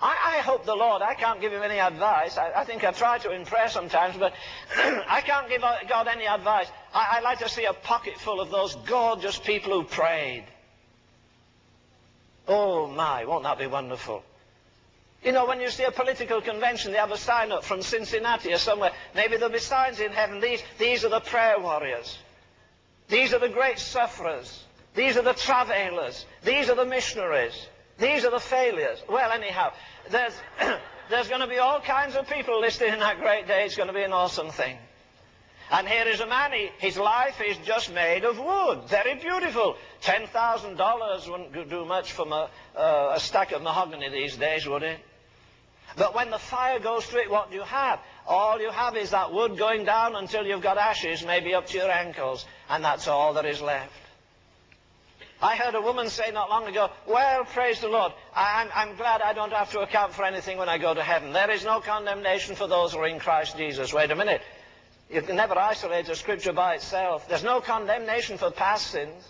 I hope the Lord, I can't give him any advice. I think I try to in prayer sometimes, but I can't give God any advice. I'd like to see a pocket full of those gorgeous people who prayed. Oh my, won't that be wonderful? You know, when you see a political convention, they have a sign up from Cincinnati or somewhere. Maybe there'll be signs in heaven. These are the prayer warriors. These are the great sufferers. These are the travailers. These are the missionaries. These are the failures. Well, anyhow, there's going to be all kinds of people listed in that great day. It's going to be an awesome thing. And here is a man, his life is just made of wood. Very beautiful. $10,000 wouldn't do much from a stack of mahogany these days, would it? But when the fire goes through it, what do you have? All you have is that wood going down until you've got ashes, maybe up to your ankles. And that's all that is left. I heard a woman say not long ago, well, praise the Lord, I'm glad I don't have to account for anything when I go to heaven. There is no condemnation for those who are in Christ Jesus. Wait a minute. You can never isolate a scripture by itself. There's no condemnation for past sins.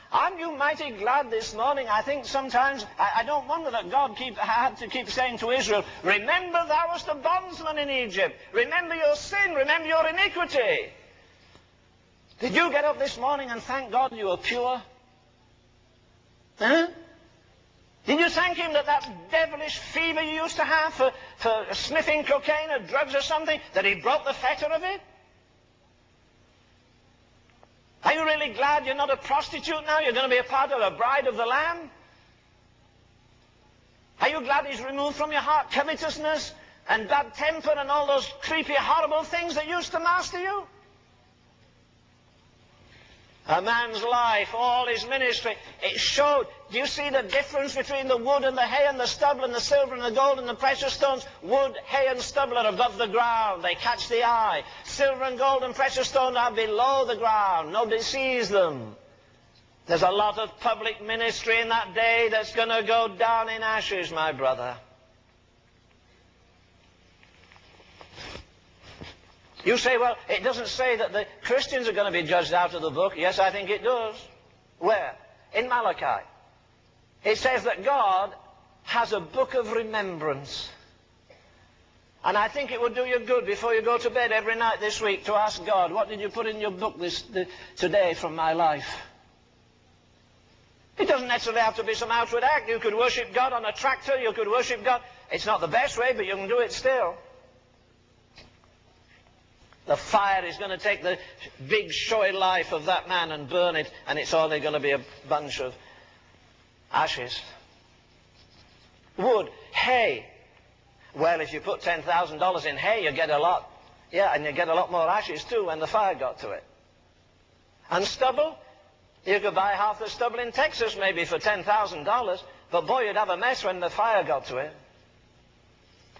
Aren't you mighty glad this morning? I think sometimes, I don't wonder that God had to keep saying to Israel, remember thou wast a bondsman in Egypt. Remember your sin. Remember your iniquity. Did you get up this morning and thank God you were pure? Huh? Did you thank him that devilish fever you used to have for sniffing cocaine or drugs or something, that he broke the fetter of it? Are you really glad you're not a prostitute now? You're going to be a part of the bride of the Lamb? Are you glad he's removed from your heart covetousness and bad temper and all those creepy, horrible things that used to master you? A man's life, all his ministry, it showed. Do you see the difference between the wood and the hay and the stubble and the silver and the gold and the precious stones? Wood, hay and stubble are above the ground. They catch the eye. Silver and gold and precious stones are below the ground. Nobody sees them. There's a lot of public ministry in that day that's going to go down in ashes, my brother. You say, well, it doesn't say that the Christians are going to be judged out of the book. Yes, I think it does. Where? In Malachi. It says that God has a book of remembrance. And I think it would do you good before you go to bed every night this week to ask God, what did you put in your book today from my life? It doesn't necessarily have to be some outward act. You could worship God on a tractor. You could worship God. It's not the best way, but you can do it still. The fire is going to take the big, showy life of that man and burn it, and it's only going to be a bunch of ashes. Wood, hay. Well, if you put $10,000 in hay, you get a lot. Yeah, and you get a lot more ashes too when the fire got to it. And stubble, you could buy half the stubble in Texas maybe for $10,000, but boy, you'd have a mess when the fire got to it.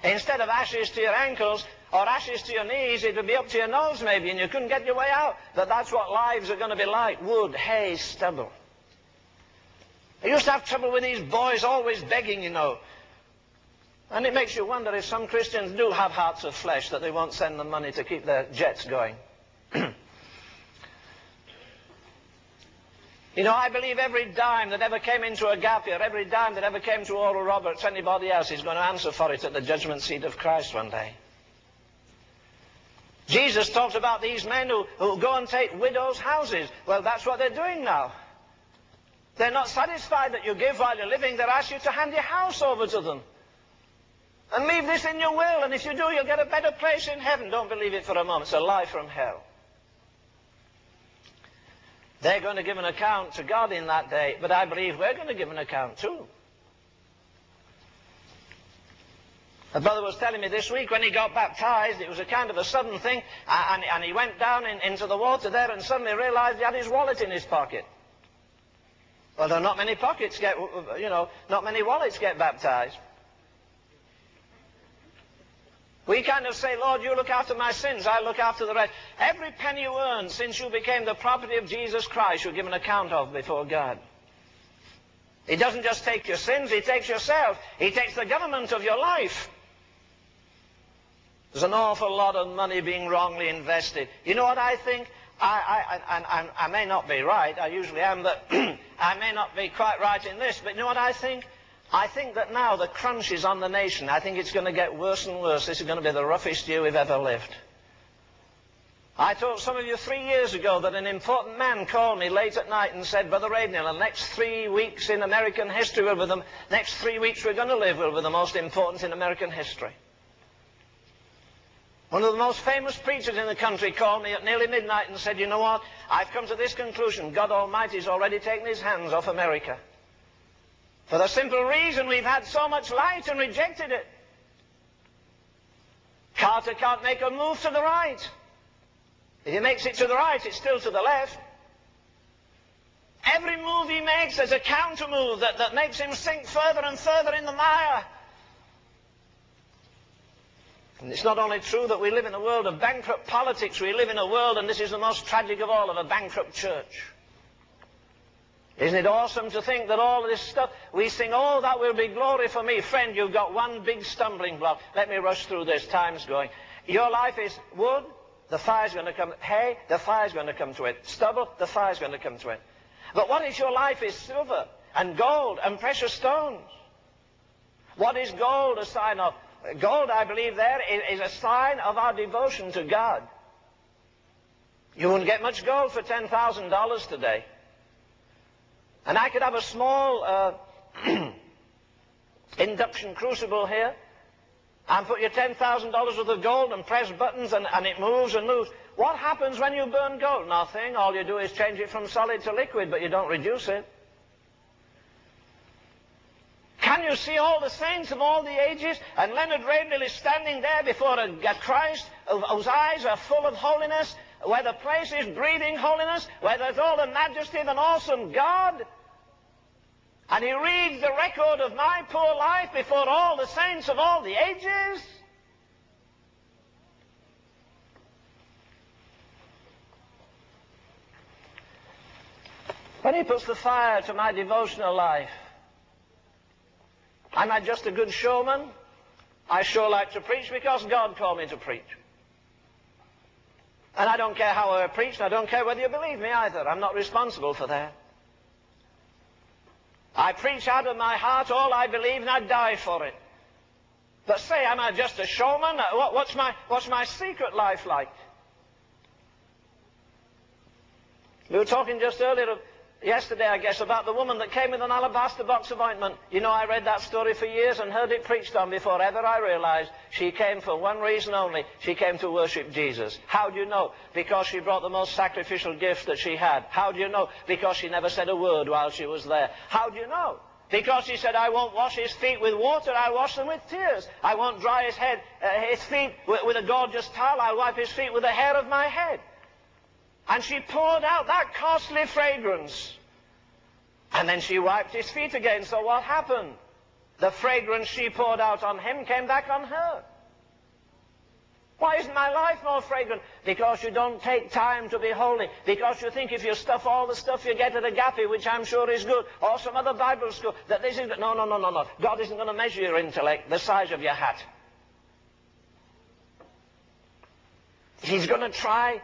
Instead of ashes to your ankles or ashes to your knees, it would be up to your nose maybe, and you couldn't get your way out. But that's what lives are going to be like. Wood, hay, stubble. I used to have trouble with these boys always begging, you know. And it makes you wonder if some Christians do have hearts of flesh, that they won't send them money to keep their jets going. You know, I believe every dime that ever came into a gap here, every dime that ever came to Oral Roberts, anybody else, is going to answer for it at the judgment seat of Christ one day. Jesus talked about these men who go and take widows' houses. Well, that's what they're doing now. They're not satisfied that you give while you're living. They're asking you to hand your house over to them. And leave this in your will, and if you do, you'll get a better place in heaven. Don't believe it for a moment. It's a lie from hell. They're going to give an account to God in that day, but I believe we're going to give an account too. A brother was telling me this week when he got baptized, it was a kind of a sudden thing, and he went down into the water there and suddenly realized he had his wallet in his pocket. Well, there are not many pockets get, you know, not many wallets get baptized. We kind of say, Lord, you look after my sins, I look after the rest. Every penny you earn since you became the property of Jesus Christ, you'll give an account of before God. He doesn't just take your sins, he takes yourself. He takes the government of your life. There's an awful lot of money being wrongly invested. You know what I think? I may not be right, I usually am, but I may not be quite right in this, but you know what I think? I think that now the crunch is on the nation. I think it's going to get worse and worse. This is going to be the roughest year we've ever lived. I told some of you 3 years ago that an important man called me late at night and said, Brother Ravenhill, the next 3 weeks in American history will be the next 3 weeks we're going to live will be the most important in American history. One of the most famous preachers in the country called me at nearly midnight and said, you know what, I've come to this conclusion. God Almighty's already taken his hands off America. For the simple reason we've had so much light and rejected it. Carter can't make a move to the right. If he makes it to the right, it's still to the left. Every move he makes, there's a counter move that makes him sink further and further in the mire. And it's not only true that we live in a world of bankrupt politics, we live in a world, and this is the most tragic of all, of a bankrupt church. Isn't it awesome to think that all of this stuff, we sing, oh, that will be glory for me. Friend, you've got one big stumbling block. Let me rush through this. Time's going. Your life is wood, the fire's going to come. Hay, the fire's going to come to it. Stubble, the fire's going to come to it. But what if your life is silver and gold and precious stones? What is gold a sign of? Gold, I believe there, is a sign of our devotion to God. You wouldn't get much gold for $10,000 today. And I could have a small induction crucible here and put your $10,000 worth of gold and press buttons and it moves and moves. What happens when you burn gold? Nothing. All you do is change it from solid to liquid, but you don't reduce it. Can you see all the saints of all the ages? And Leonard Ravenhill is standing there before a Christ whose eyes are full of holiness, where the place is breathing holiness, where there's all the majesty of an awesome God. And he reads the record of my poor life before all the saints of all the ages. When he puts the fire to my devotional life, am I just a good showman? I sure like to preach because God called me to preach. And I don't care how I preach, and I don't care whether you believe me either. I'm not responsible for that. I preach out of my heart all I believe, and I die for it. But say, am I just a showman? What's my secret life like? We were talking just earlier of, yesterday, I guess, about the woman that came with an alabaster box of ointment. You know, I read that story for years and heard it preached on before ever I realized she came for one reason only. She came to worship Jesus. How do you know? Because she brought the most sacrificial gift that she had. How do you know? Because she never said a word while she was there. How do you know? Because she said, I won't wash his feet with water, I'll wash them with tears. I won't dry his feet with a gorgeous towel, I'll wipe his feet with the hair of my head. And she poured out that costly fragrance. And then she wiped his feet again. So what happened? The fragrance she poured out on him came back on her. Why isn't my life more fragrant? Because you don't take time to be holy. Because you think if you stuff all the stuff you get at Agape, which I'm sure is good, or some other Bible school, that this is... No. God isn't going to measure your intellect the size of your hat. He's going to try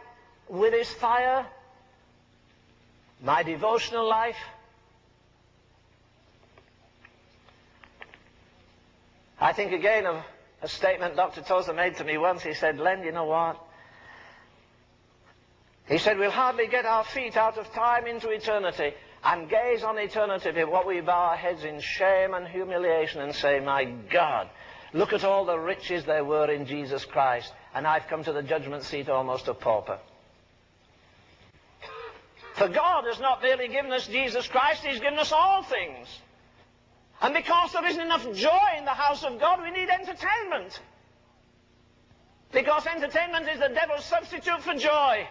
with his fire my devotional life. I think again of a statement Dr. Tozer made to me once. He said, Len, you know what? He said, we'll hardly get our feet out of time into eternity and gaze on eternity before we bow our heads in shame and humiliation and say, my God, look at all the riches there were in Jesus Christ, and I've come to the judgment seat almost a pauper. For God has not merely given us Jesus Christ, he's given us all things. And because there isn't enough joy in the house of God, we need entertainment. Because entertainment is the devil's substitute for joy.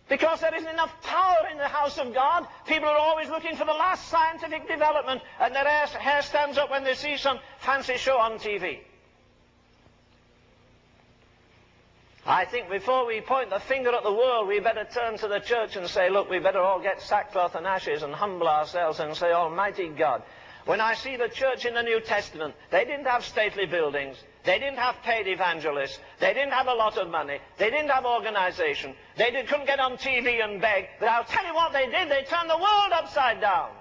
Because there isn't enough power in the house of God, people are always looking for the last scientific development, and their hair stands up when they see some fancy show on TV. I think before we point the finger at the world, we better turn to the church and say, look, we better all get sackcloth and ashes and humble ourselves and say, Almighty God. When I see the church in the New Testament, they didn't have stately buildings. They didn't have paid evangelists. They didn't have a lot of money. They didn't have organization. They couldn't get on TV and beg. But I'll tell you what they did. They turned the world upside down.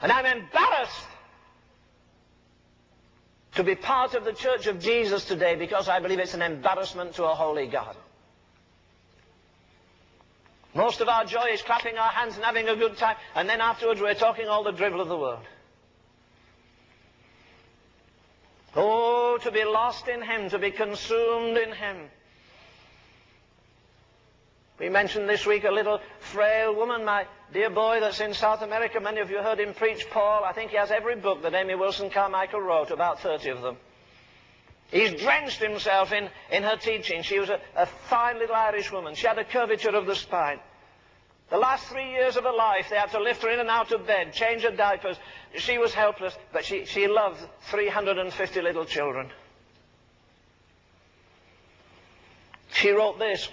And I'm embarrassed to be part of the Church of Jesus today because I believe it's an embarrassment to a holy God. Most of our joy is clapping our hands and having a good time, and then afterwards we're talking all the drivel of the world. Oh, to be lost in him, to be consumed in him. We mentioned this week a little frail woman, my dear boy that's in South America. Many of you heard him preach, Paul. I think he has every book that Amy Wilson Carmichael wrote, about 30 of them. He's drenched himself in her teaching. She was a fine little Irish woman. She had a curvature of the spine. The last 3 years of her life, they had to lift her in and out of bed, change her diapers. She was helpless, but she loved 350 little children. She wrote this,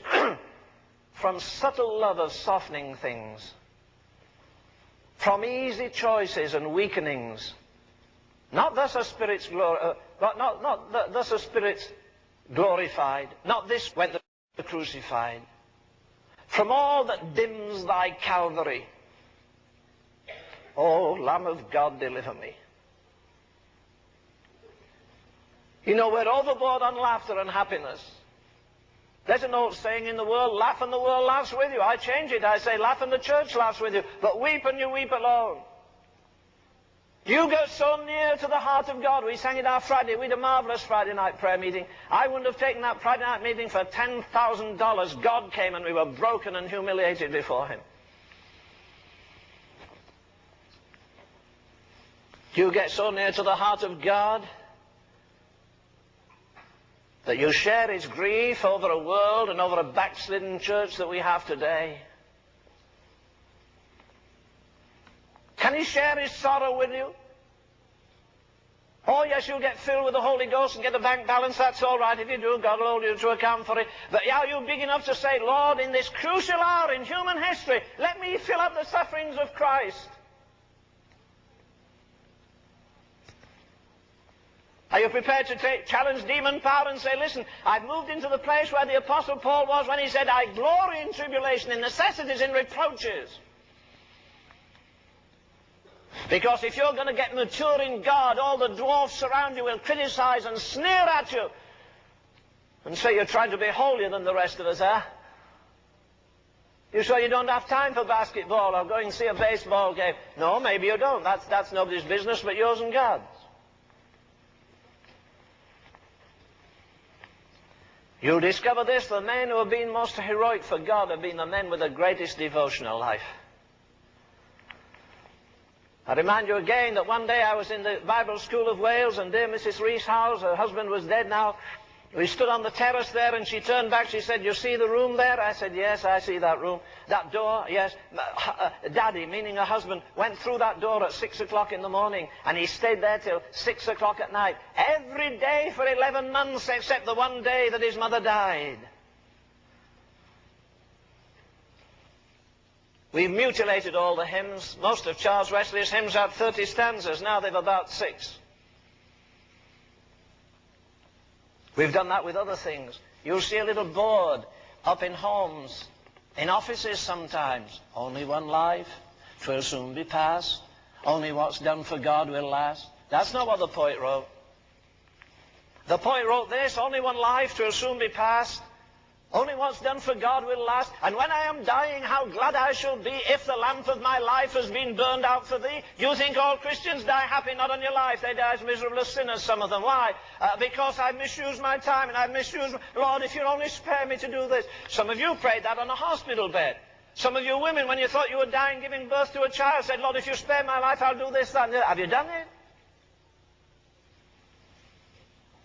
from subtle love of softening things, from easy choices and weakenings, not thus are spirits thus are spirits glorified, not this went the crucified. From all that dims thy Calvary, O Lamb of God, deliver me. You know, we're overboard on laughter and happiness. There's an old saying in the world, laugh and the world laughs with you. I change it. I say, laugh and the church laughs with you. But weep and you weep alone. You go so near to the heart of God. We sang it our Friday. We had a marvelous Friday night prayer meeting. I wouldn't have taken that Friday night meeting for $10,000. God came and we were broken and humiliated before him. You get so near to the heart of God that you share his grief over a world and over a backslidden church that we have today. Can he share his sorrow with you? Oh, yes, you'll get filled with the Holy Ghost and get a bank balance. That's all right. If you do, God will hold you to account for it. But are you big enough to say, Lord, in this crucial hour in human history, let me fill up the sufferings of Christ? Are you prepared to challenge demon power and say, listen, I've moved into the place where the Apostle Paul was when he said, I glory in tribulation, in necessities, in reproaches. Because if you're going to get mature in God, all the dwarfs around you will criticize and sneer at you. And so you're trying to be holier than the rest of us are. You sure you don't have time for basketball or going to see a baseball game? No, maybe you don't. That's nobody's business but yours and God's. You'll discover this: the men who have been most heroic for God have been the men with the greatest devotional life. I remind you again that one day I was in the Bible School of Wales, and dear Mrs. Rees-Howes, her husband was dead now. We stood on the terrace there, and she turned back. She said, "You see the room there?" I said, "Yes, I see that room." "That door?" "Yes." Daddy, meaning her husband, went through that door at 6 o'clock in the morning, and he stayed there till 6 o'clock at night, every day for 11 months, except the one day that his mother died. We've mutilated all the hymns. Most of Charles Wesley's hymns had 30 stanzas. Now they've about 6. We've done that with other things. You'll see a little board up in homes, in offices sometimes. Only one life, 'twill soon be past. Only what's done for God will last. That's not what the poet wrote. The poet wrote this: only one life, 'twill soon be past. Only what's done for God will last. And when I am dying, how glad I shall be if the lamp of my life has been burned out for thee. You think all Christians die happy? Not on your life. They die as miserable as sinners, some of them. Why? Because I've misused my time, and I've misused... Lord, if you'll only spare me to do this. Some of you prayed that on a hospital bed. Some of you women, when you thought you were dying, giving birth to a child, said, "Lord, if you spare my life, I'll do this, that, and that." Have you done it?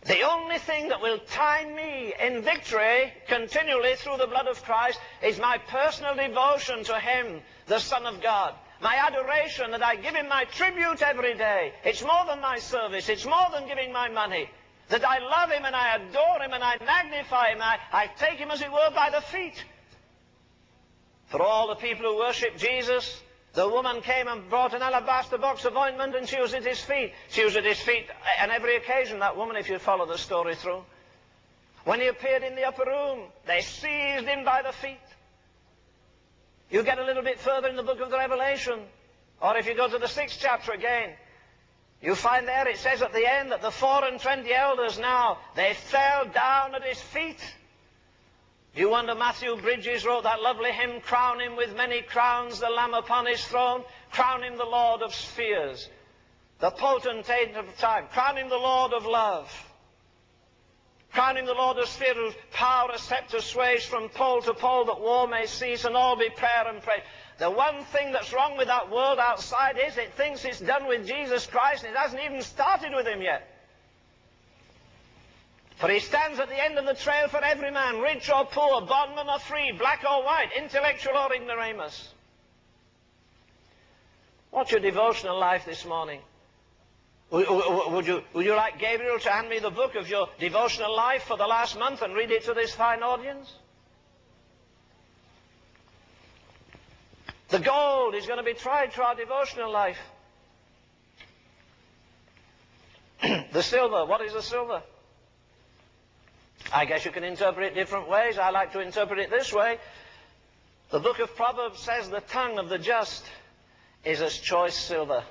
The only thing that will tie me in victory continually through the blood of Christ is my personal devotion to Him, the Son of God. My adoration, that I give Him my tribute every day. It's more than my service. It's more than giving my money. That I love Him and I adore Him and I magnify Him. I take Him, as it were, by the feet. For all the people who worship Jesus, the woman came and brought an alabaster box of ointment, and she was at His feet. She was at His feet on every occasion, that woman, if you follow the story through. When He appeared in the upper room, they seized Him by the feet. You get a little bit further in the book of the Revelation, or if you go to the 6th chapter again, you find there it says at the end that the 24 elders now, they fell down at His feet. You wonder Matthew Bridges wrote that lovely hymn, "Crown Him with many crowns, the Lamb upon His throne. Crown Him the Lord of spheres, the potentate of time. Crown Him the Lord of love. Crown Him the Lord of spheres, whose power a scepter sways from pole to pole, that war may cease and all be prayer and praise." The one thing that's wrong with that world outside is it thinks it's done with Jesus Christ, and it hasn't even started with Him yet. For He stands at the end of the trail for every man, rich or poor, bondman or free, black or white, intellectual or ignoramus. What's your devotional life this morning? Would you like Gabriel to hand me the book of your devotional life for the last month and read it to this fine audience? The gold is going to be tried to our devotional life. The silver, what is the silver? I guess you can interpret it different ways. I like to interpret it this way. The book of Proverbs says the tongue of the just is as choice silver.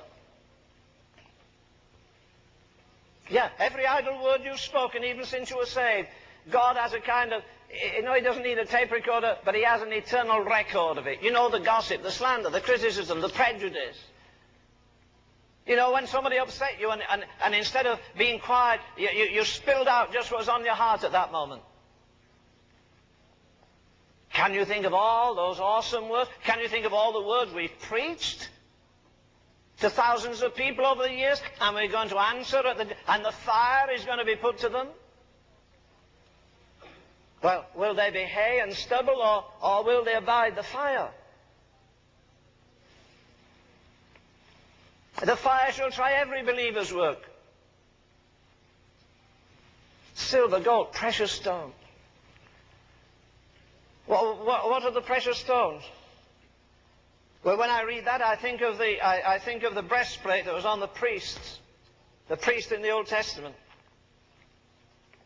Yeah, every idle word you've spoken, even since you were saved, God has a kind of, He doesn't need a tape recorder, but He has an eternal record of it. You know, the gossip, the slander, the criticism, the prejudice. You know, when somebody upset you and instead of being quiet, you spilled out just what was on your heart at that moment. Can you think of all those awesome words? Can you think of all the words we've preached to thousands of people over the years, and we're going to answer and the fire is going to be put to them? Well, will they be hay and stubble, or will they abide the fire? The fire shall try every believer's work. Silver, gold, precious stone. What are the precious stones? Well, when I read that, I think of the breastplate that was on the priest in the Old Testament.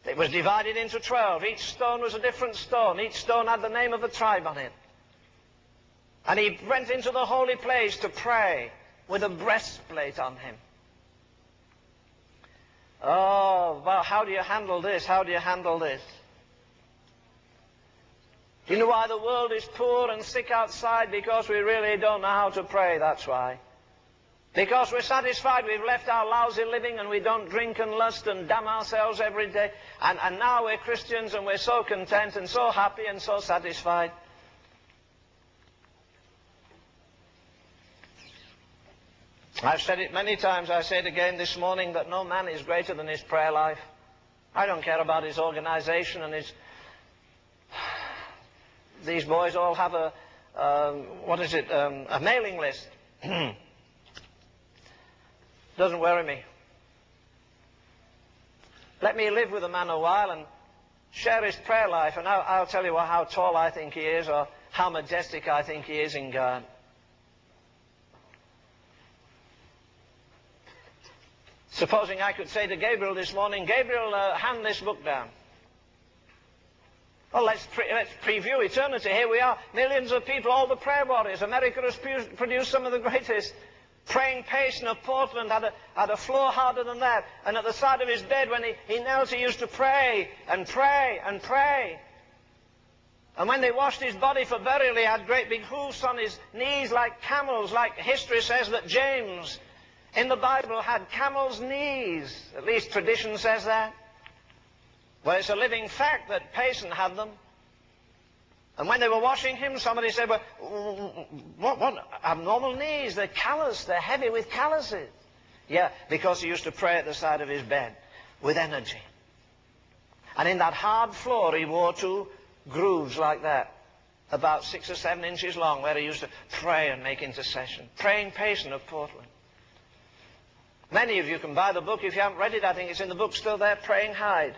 It was divided into 12. Each stone was a different stone. Each stone had the name of a tribe on it. And he went into the holy place to pray with a breastplate on him. Oh, well, how do you handle this? How do you handle this? Do you know why the world is poor and sick outside? Because we really don't know how to pray, that's why. Because we're satisfied we've left our lousy living and we don't drink and lust and damn ourselves every day. And now we're Christians and we're so content and so happy and so satisfied. I've said it many times, I say it again this morning, that no man is greater than his prayer life. I don't care about his organization and his... These boys all have a mailing list. Doesn't worry me. Let me live with a man a while and share his prayer life, and I'll tell you how tall I think he is, or how majestic I think he is in God. Supposing I could say to Gabriel this morning, Gabriel, hand this book down. Well, let's preview eternity. Here we are, millions of people, all the prayer warriors. America has produced some of the greatest. Praying Payson of Portland had a floor harder than that. And at the side of his bed, when he knelt, he used to pray and pray and pray. And when they washed his body for burial, he had great big hoofs on his knees like camels. Like history says that James in the Bible had camel's knees. At least tradition says that. Well, it's a living fact that Payson had them. And when they were washing him, somebody said, well, what abnormal knees? They're calloused. They're heavy with calluses. Yeah, because he used to pray at the side of his bed with energy. And in that hard floor, he wore 2 grooves like that, about 6 or 7 inches long, where he used to pray and make intercession. Praying Payson of Portland. Many of you can buy the book. If you haven't read it, I think it's in the book still there, Praying Hyde.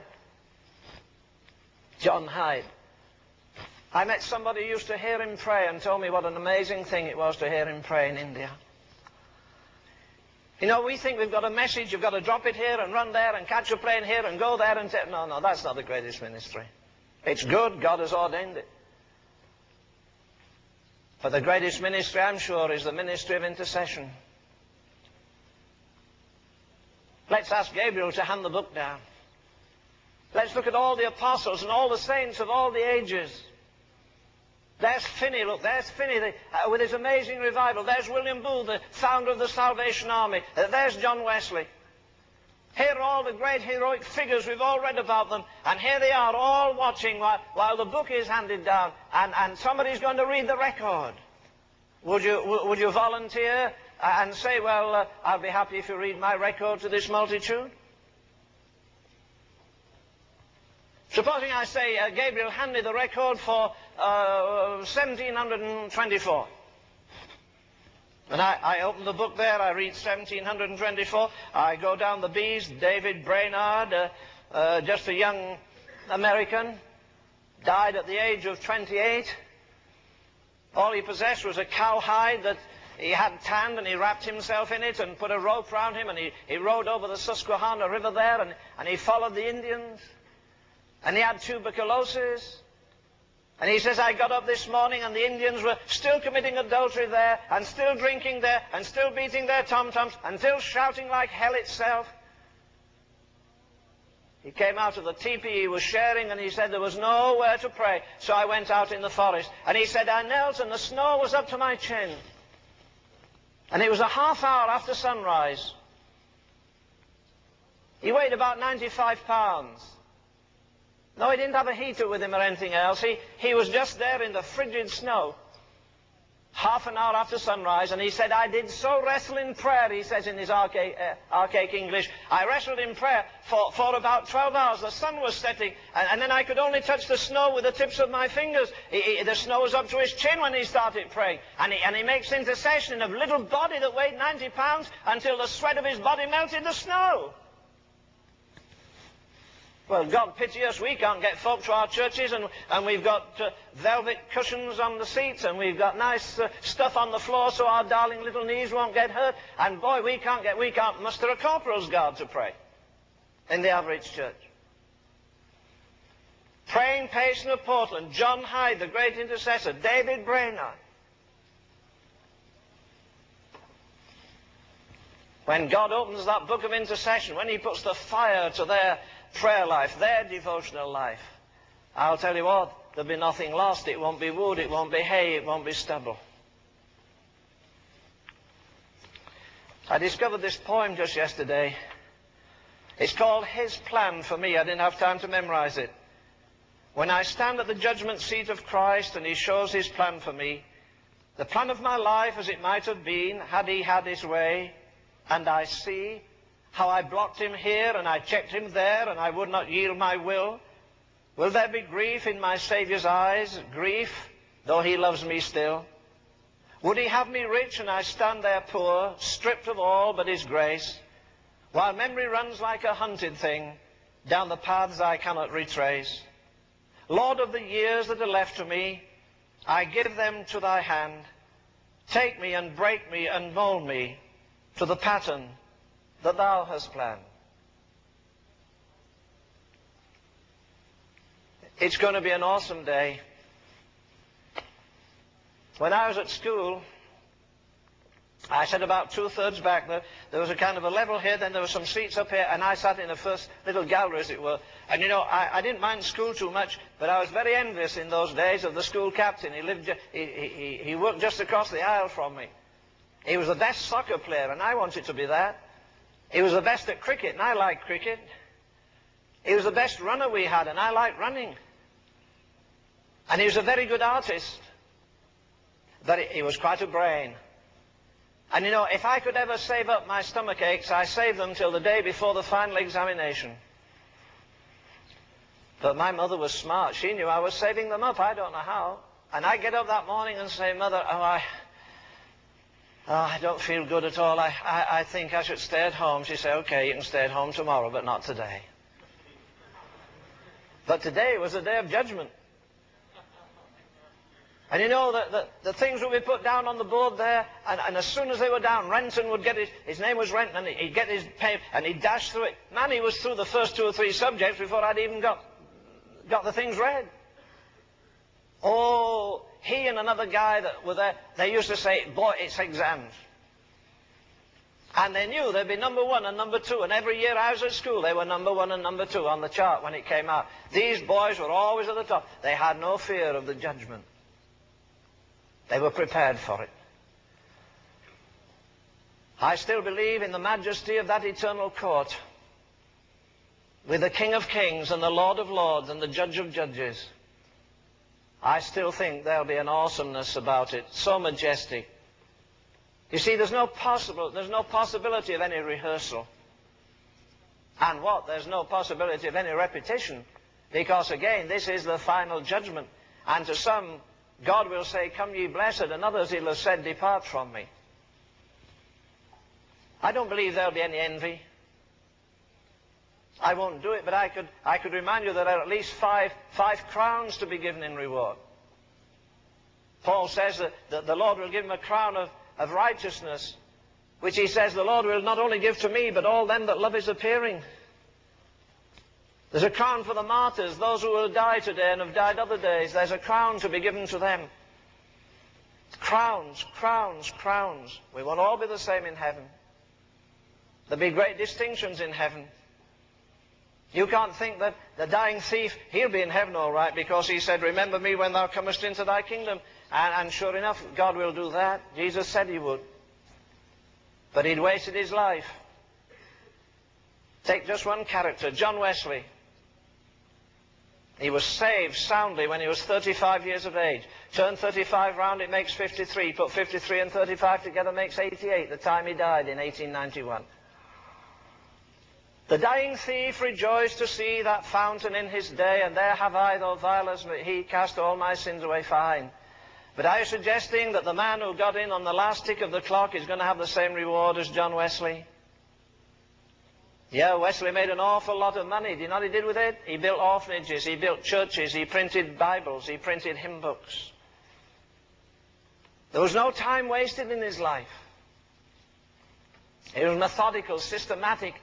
John Hyde. I met somebody who used to hear him pray and told me what an amazing thing it was to hear him pray in India. You know, we think we've got a message, you've got to drop it here and run there and catch a plane here and go there and... No, that's not the greatest ministry. It's good, God has ordained it. But the greatest ministry, I'm sure, is the ministry of intercession. Let's ask Gabriel to hand the book down. Let's look at all the apostles and all the saints of all the ages. There's Finney, look, there's Finney with his amazing revival. There's William Booth, the founder of the Salvation Army. There's John Wesley. Here are all the great heroic figures, we've all read about them. And here they are, all watching while the book is handed down. And somebody's going to read the record. Would you volunteer and say, well, I'll be happy if you read my record to this multitude? Supposing I say, Gabriel, hand me the record for 1724. And I open the book there, I read 1724. I go down the B's, David Brainerd, just a young American, died at the age of 28. All he possessed was a cowhide that he had tanned, and he wrapped himself in it and put a rope round him, and he rode over the Susquehanna River there, and he followed the Indians. And he had tuberculosis. And he says, I got up this morning and the Indians were still committing adultery there, and still drinking there, and still beating their tom-toms, and still shouting like hell itself. He came out of the teepee he was sharing, and he said there was nowhere to pray. So I went out in the forest. And he said, I knelt and the snow was up to my chin. And it was a half hour after sunrise. He weighed about 95 pounds. No, he didn't have a heater with him or anything else. He was just there in the frigid snow, half an hour after sunrise, and he said, I did so wrestle in prayer, he says in his archaic English. I wrestled in prayer for about 12 hours. The sun was setting, and then I could only touch the snow with the tips of my fingers. The snow was up to his chin when he started praying. And he makes intercession of a little body that weighed 90 pounds until the sweat of his body melted the snow. Well, God pity us, we can't get folk to our churches, and we've got velvet cushions on the seats, and we've got nice stuff on the floor so our darling little knees won't get hurt. And boy, we can't muster a corporal's guard to pray in the average church. Praying Payson of Portland, John Hyde, the great intercessor, David Brainerd. When God opens that book of intercession, when he puts the fire to their prayer life, their devotional life, I'll tell you what, there'll be nothing lost. It won't be wood, it won't be hay, it won't be stubble. I discovered this poem just yesterday. It's called His Plan for Me. I didn't have time to memorize it. When I stand at the judgment seat of Christ and He shows His plan for me, the plan of my life as it might have been had He had His way, and I see how I blocked Him here and I checked Him there and I would not yield my will, will there be grief in my Saviour's eyes, grief, though He loves me still? Would He have me rich and I stand there poor, stripped of all but His grace, while memory runs like a hunted thing down the paths I cannot retrace? Lord of the years that are left to me, I give them to Thy hand. Take me and break me and mold me to the pattern that Thou hast planned. It's going to be an awesome day. When I was at school, I sat about 2/3 back there. There was a kind of a level here, then there were some seats up here, and I sat in the first little gallery, as it were. And, you know, I didn't mind school too much, but I was very envious in those days of the school captain. He worked just across the aisle from me. He was the best soccer player, and I wanted to be that. He was the best at cricket, and I liked cricket. He was the best runner we had, and I liked running. And he was a very good artist. But he was quite a brain. And you know, if I could ever save up my stomach aches, I saved them till the day before the final examination. But my mother was smart. She knew I was saving them up. I don't know how. And I get up that morning and say, Mother, I don't feel good at all. I think I should stay at home. She said, okay, you can stay at home tomorrow, but not today. But today was a day of judgment. And you know, the things would be put down on the board there, and as soon as they were down, Renton would get his name was Renton, and he'd get his paper, and he'd dash through it. Man, he was through the first 2 or 3 subjects before I'd even got the things read. Oh, he and another guy that were there, they used to say, boy, it's exams. And they knew they'd be number 1 and number 2, and every year I was at school, they were number 1 and number 2 on the chart when it came out. These boys were always at the top. They had no fear of the judgment. They were prepared for it. I still believe in the majesty of that eternal court, with the King of Kings and the Lord of Lords and the Judge of Judges. I still think there'll be an awesomeness about it, so majestic. You see, there's no possibility of any rehearsal. And what? There's no possibility of any repetition, because again, this is the final judgment. And to some, God will say, come ye blessed, and others He'll have said, depart from me. I don't believe there'll be any envy. I won't do it, but I could remind you that there are at least five crowns to be given in reward. Paul says that the Lord will give him a crown of righteousness, which he says the Lord will not only give to me, but all them that love His appearing. There's a crown for the martyrs, those who will die today and have died other days. There's a crown to be given to them. Crowns, crowns, crowns. We won't all be the same in heaven. There'll be great distinctions in heaven. You can't think that the dying thief, he'll be in heaven all right, because he said, remember me when thou comest into thy kingdom. And sure enough, God will do that. Jesus said He would. But he'd wasted his life. Take just one character, John Wesley. He was saved soundly when he was 35 years of age. Turn 35 round, it makes 53. Put 53 and 35 together makes 88, the time he died in 1891. The dying thief rejoiced to see that fountain in his day, and there have I, though vile as he, cast all my sins away fine. But are you suggesting that the man who got in on the last tick of the clock is going to have the same reward as John Wesley? Yeah, Wesley made an awful lot of money. Do you know what he did with it? He built orphanages, he built churches, he printed Bibles, he printed hymn books. There was no time wasted in his life. He was methodical, systematic.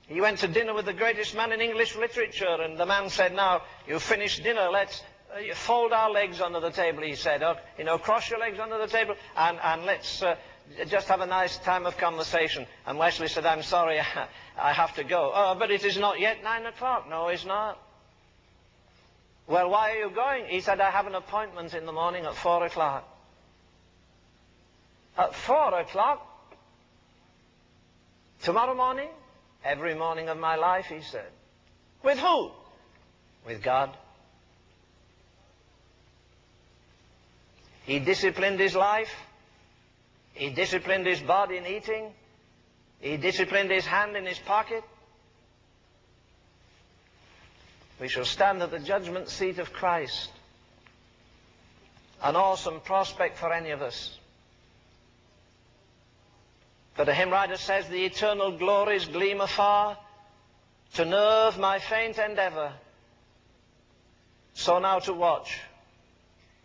He went to dinner with the greatest man in English literature, and the man said, now, you've finished dinner, let's fold our legs under the table, he said. Cross your legs under the table, and let's just have a nice time of conversation. And Wesley said, I'm sorry, I have to go. Oh, but it is not yet 9 o'clock. No, it's not. Well, why are you going? He said, I have an appointment in the morning at 4 o'clock. At 4 o'clock? Tomorrow morning? Every morning of my life, he said. With who? With God. He disciplined his life. He disciplined his body in eating. He disciplined his hand in his pocket. We shall stand at the judgment seat of Christ. An awesome prospect for any of us. But a hymn writer says, the eternal glories gleam afar to nerve my faint endeavor. So now to watch,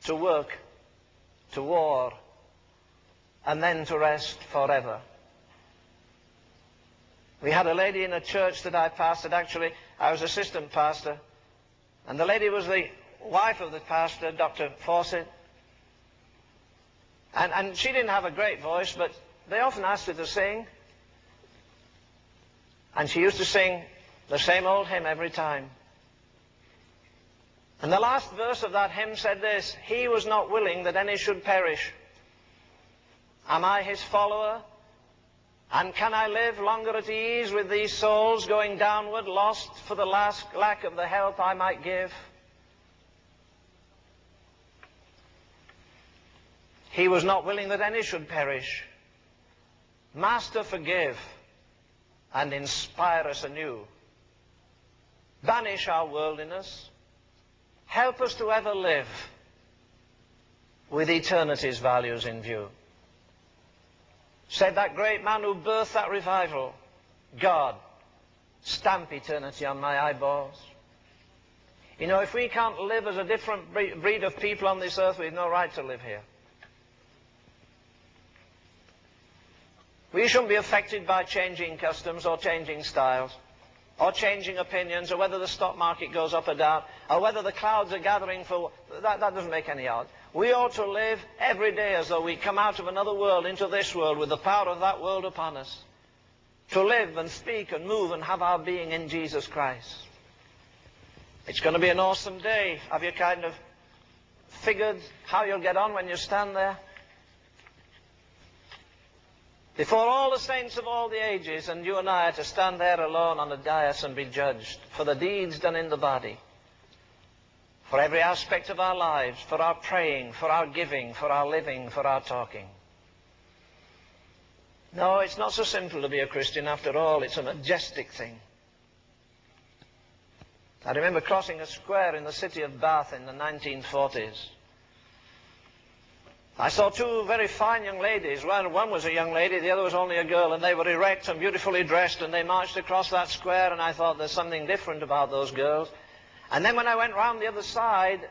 to work, to war, and then to rest forever. We had a lady in a church that I pastored. Actually, I was assistant pastor. And the lady was the wife of the pastor, Dr. Fawcett. And she didn't have a great voice, but they often asked her to sing. And she used to sing the same old hymn every time. And the last verse of that hymn said this, he was not willing that any should perish. Am I his follower? And can I live longer at ease with these souls going downward, lost for the last lack of the help I might give? He was not willing that any should perish. Master, forgive and inspire us anew. Banish our worldliness. Help us to ever live with eternity's values in view. Said that great man who birthed that revival, God, stamp eternity on my eyeballs. You know, if we can't live as a different breed of people on this earth, we have no right to live here. We shouldn't be affected by changing customs or changing styles or changing opinions or whether the stock market goes up or down or whether the clouds are gathering for... That doesn't make any odds. We ought to live every day as though we come out of another world into this world with the power of that world upon us. To live and speak and move and have our being in Jesus Christ. It's going to be an awesome day. Have you kind of figured how you'll get on when you stand there? Before all the saints of all the ages, and you and I are to stand there alone on the dais and be judged for the deeds done in the body, for every aspect of our lives, for our praying, for our giving, for our living, for our talking. No, it's not so simple to be a Christian after all. It's a majestic thing. I remember crossing a square in the city of Bath in the 1940s. I saw two very fine young ladies. One was a young lady, the other was only a girl, and they were erect and beautifully dressed, and they marched across that square, and I thought there's something different about those girls. And then when I went round the other side,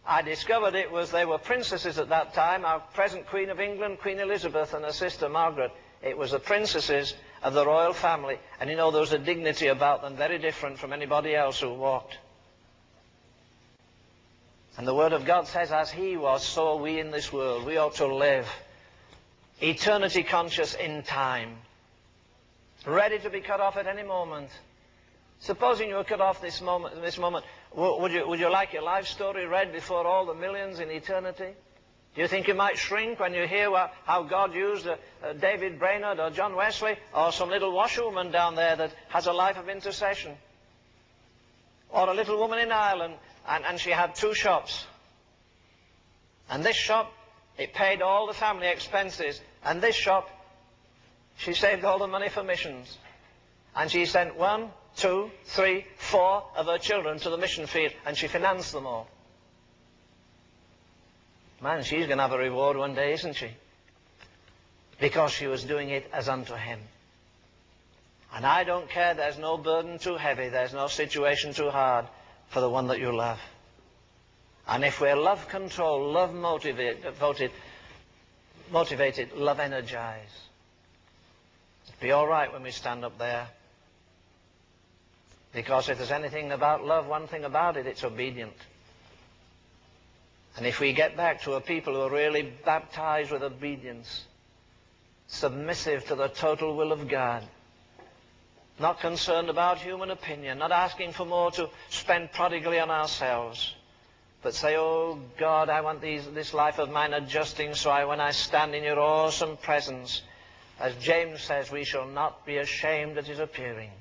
I discovered they were princesses at that time, our present Queen of England, Queen Elizabeth, and her sister Margaret. It was the princesses of the royal family, and you know there was a dignity about them very different from anybody else who walked. And the Word of God says, as He was, so are we in this world. We ought to live eternity conscious in time, ready to be cut off at any moment. Supposing you were cut off this moment, would you like your life story read before all the millions in eternity? Do you think you might shrink when you hear how God used David Brainerd or John Wesley or some little washerwoman down there that has a life of intercession? Or a little woman in Ireland, and she had two shops. And this shop, it paid all the family expenses. And this shop, she saved all the money for missions. And she sent 1, 2, 3, 4 of her children to the mission field, and she financed them all. Man, she's going to have a reward one day, isn't she? Because she was doing it as unto Him. And I don't care, there's no burden too heavy, there's no situation too hard for the one that you love. And if we're love controlled, love motivated, love energized, it'll be all right when we stand up there. Because if there's anything about love, one thing about it, it's obedient. And if we get back to a people who are really baptized with obedience, submissive to the total will of God, not concerned about human opinion, not asking for more to spend prodigally on ourselves, but say, oh God, I want this life of mine adjusting so when I stand in your awesome presence, as James says, we shall not be ashamed at his appearing.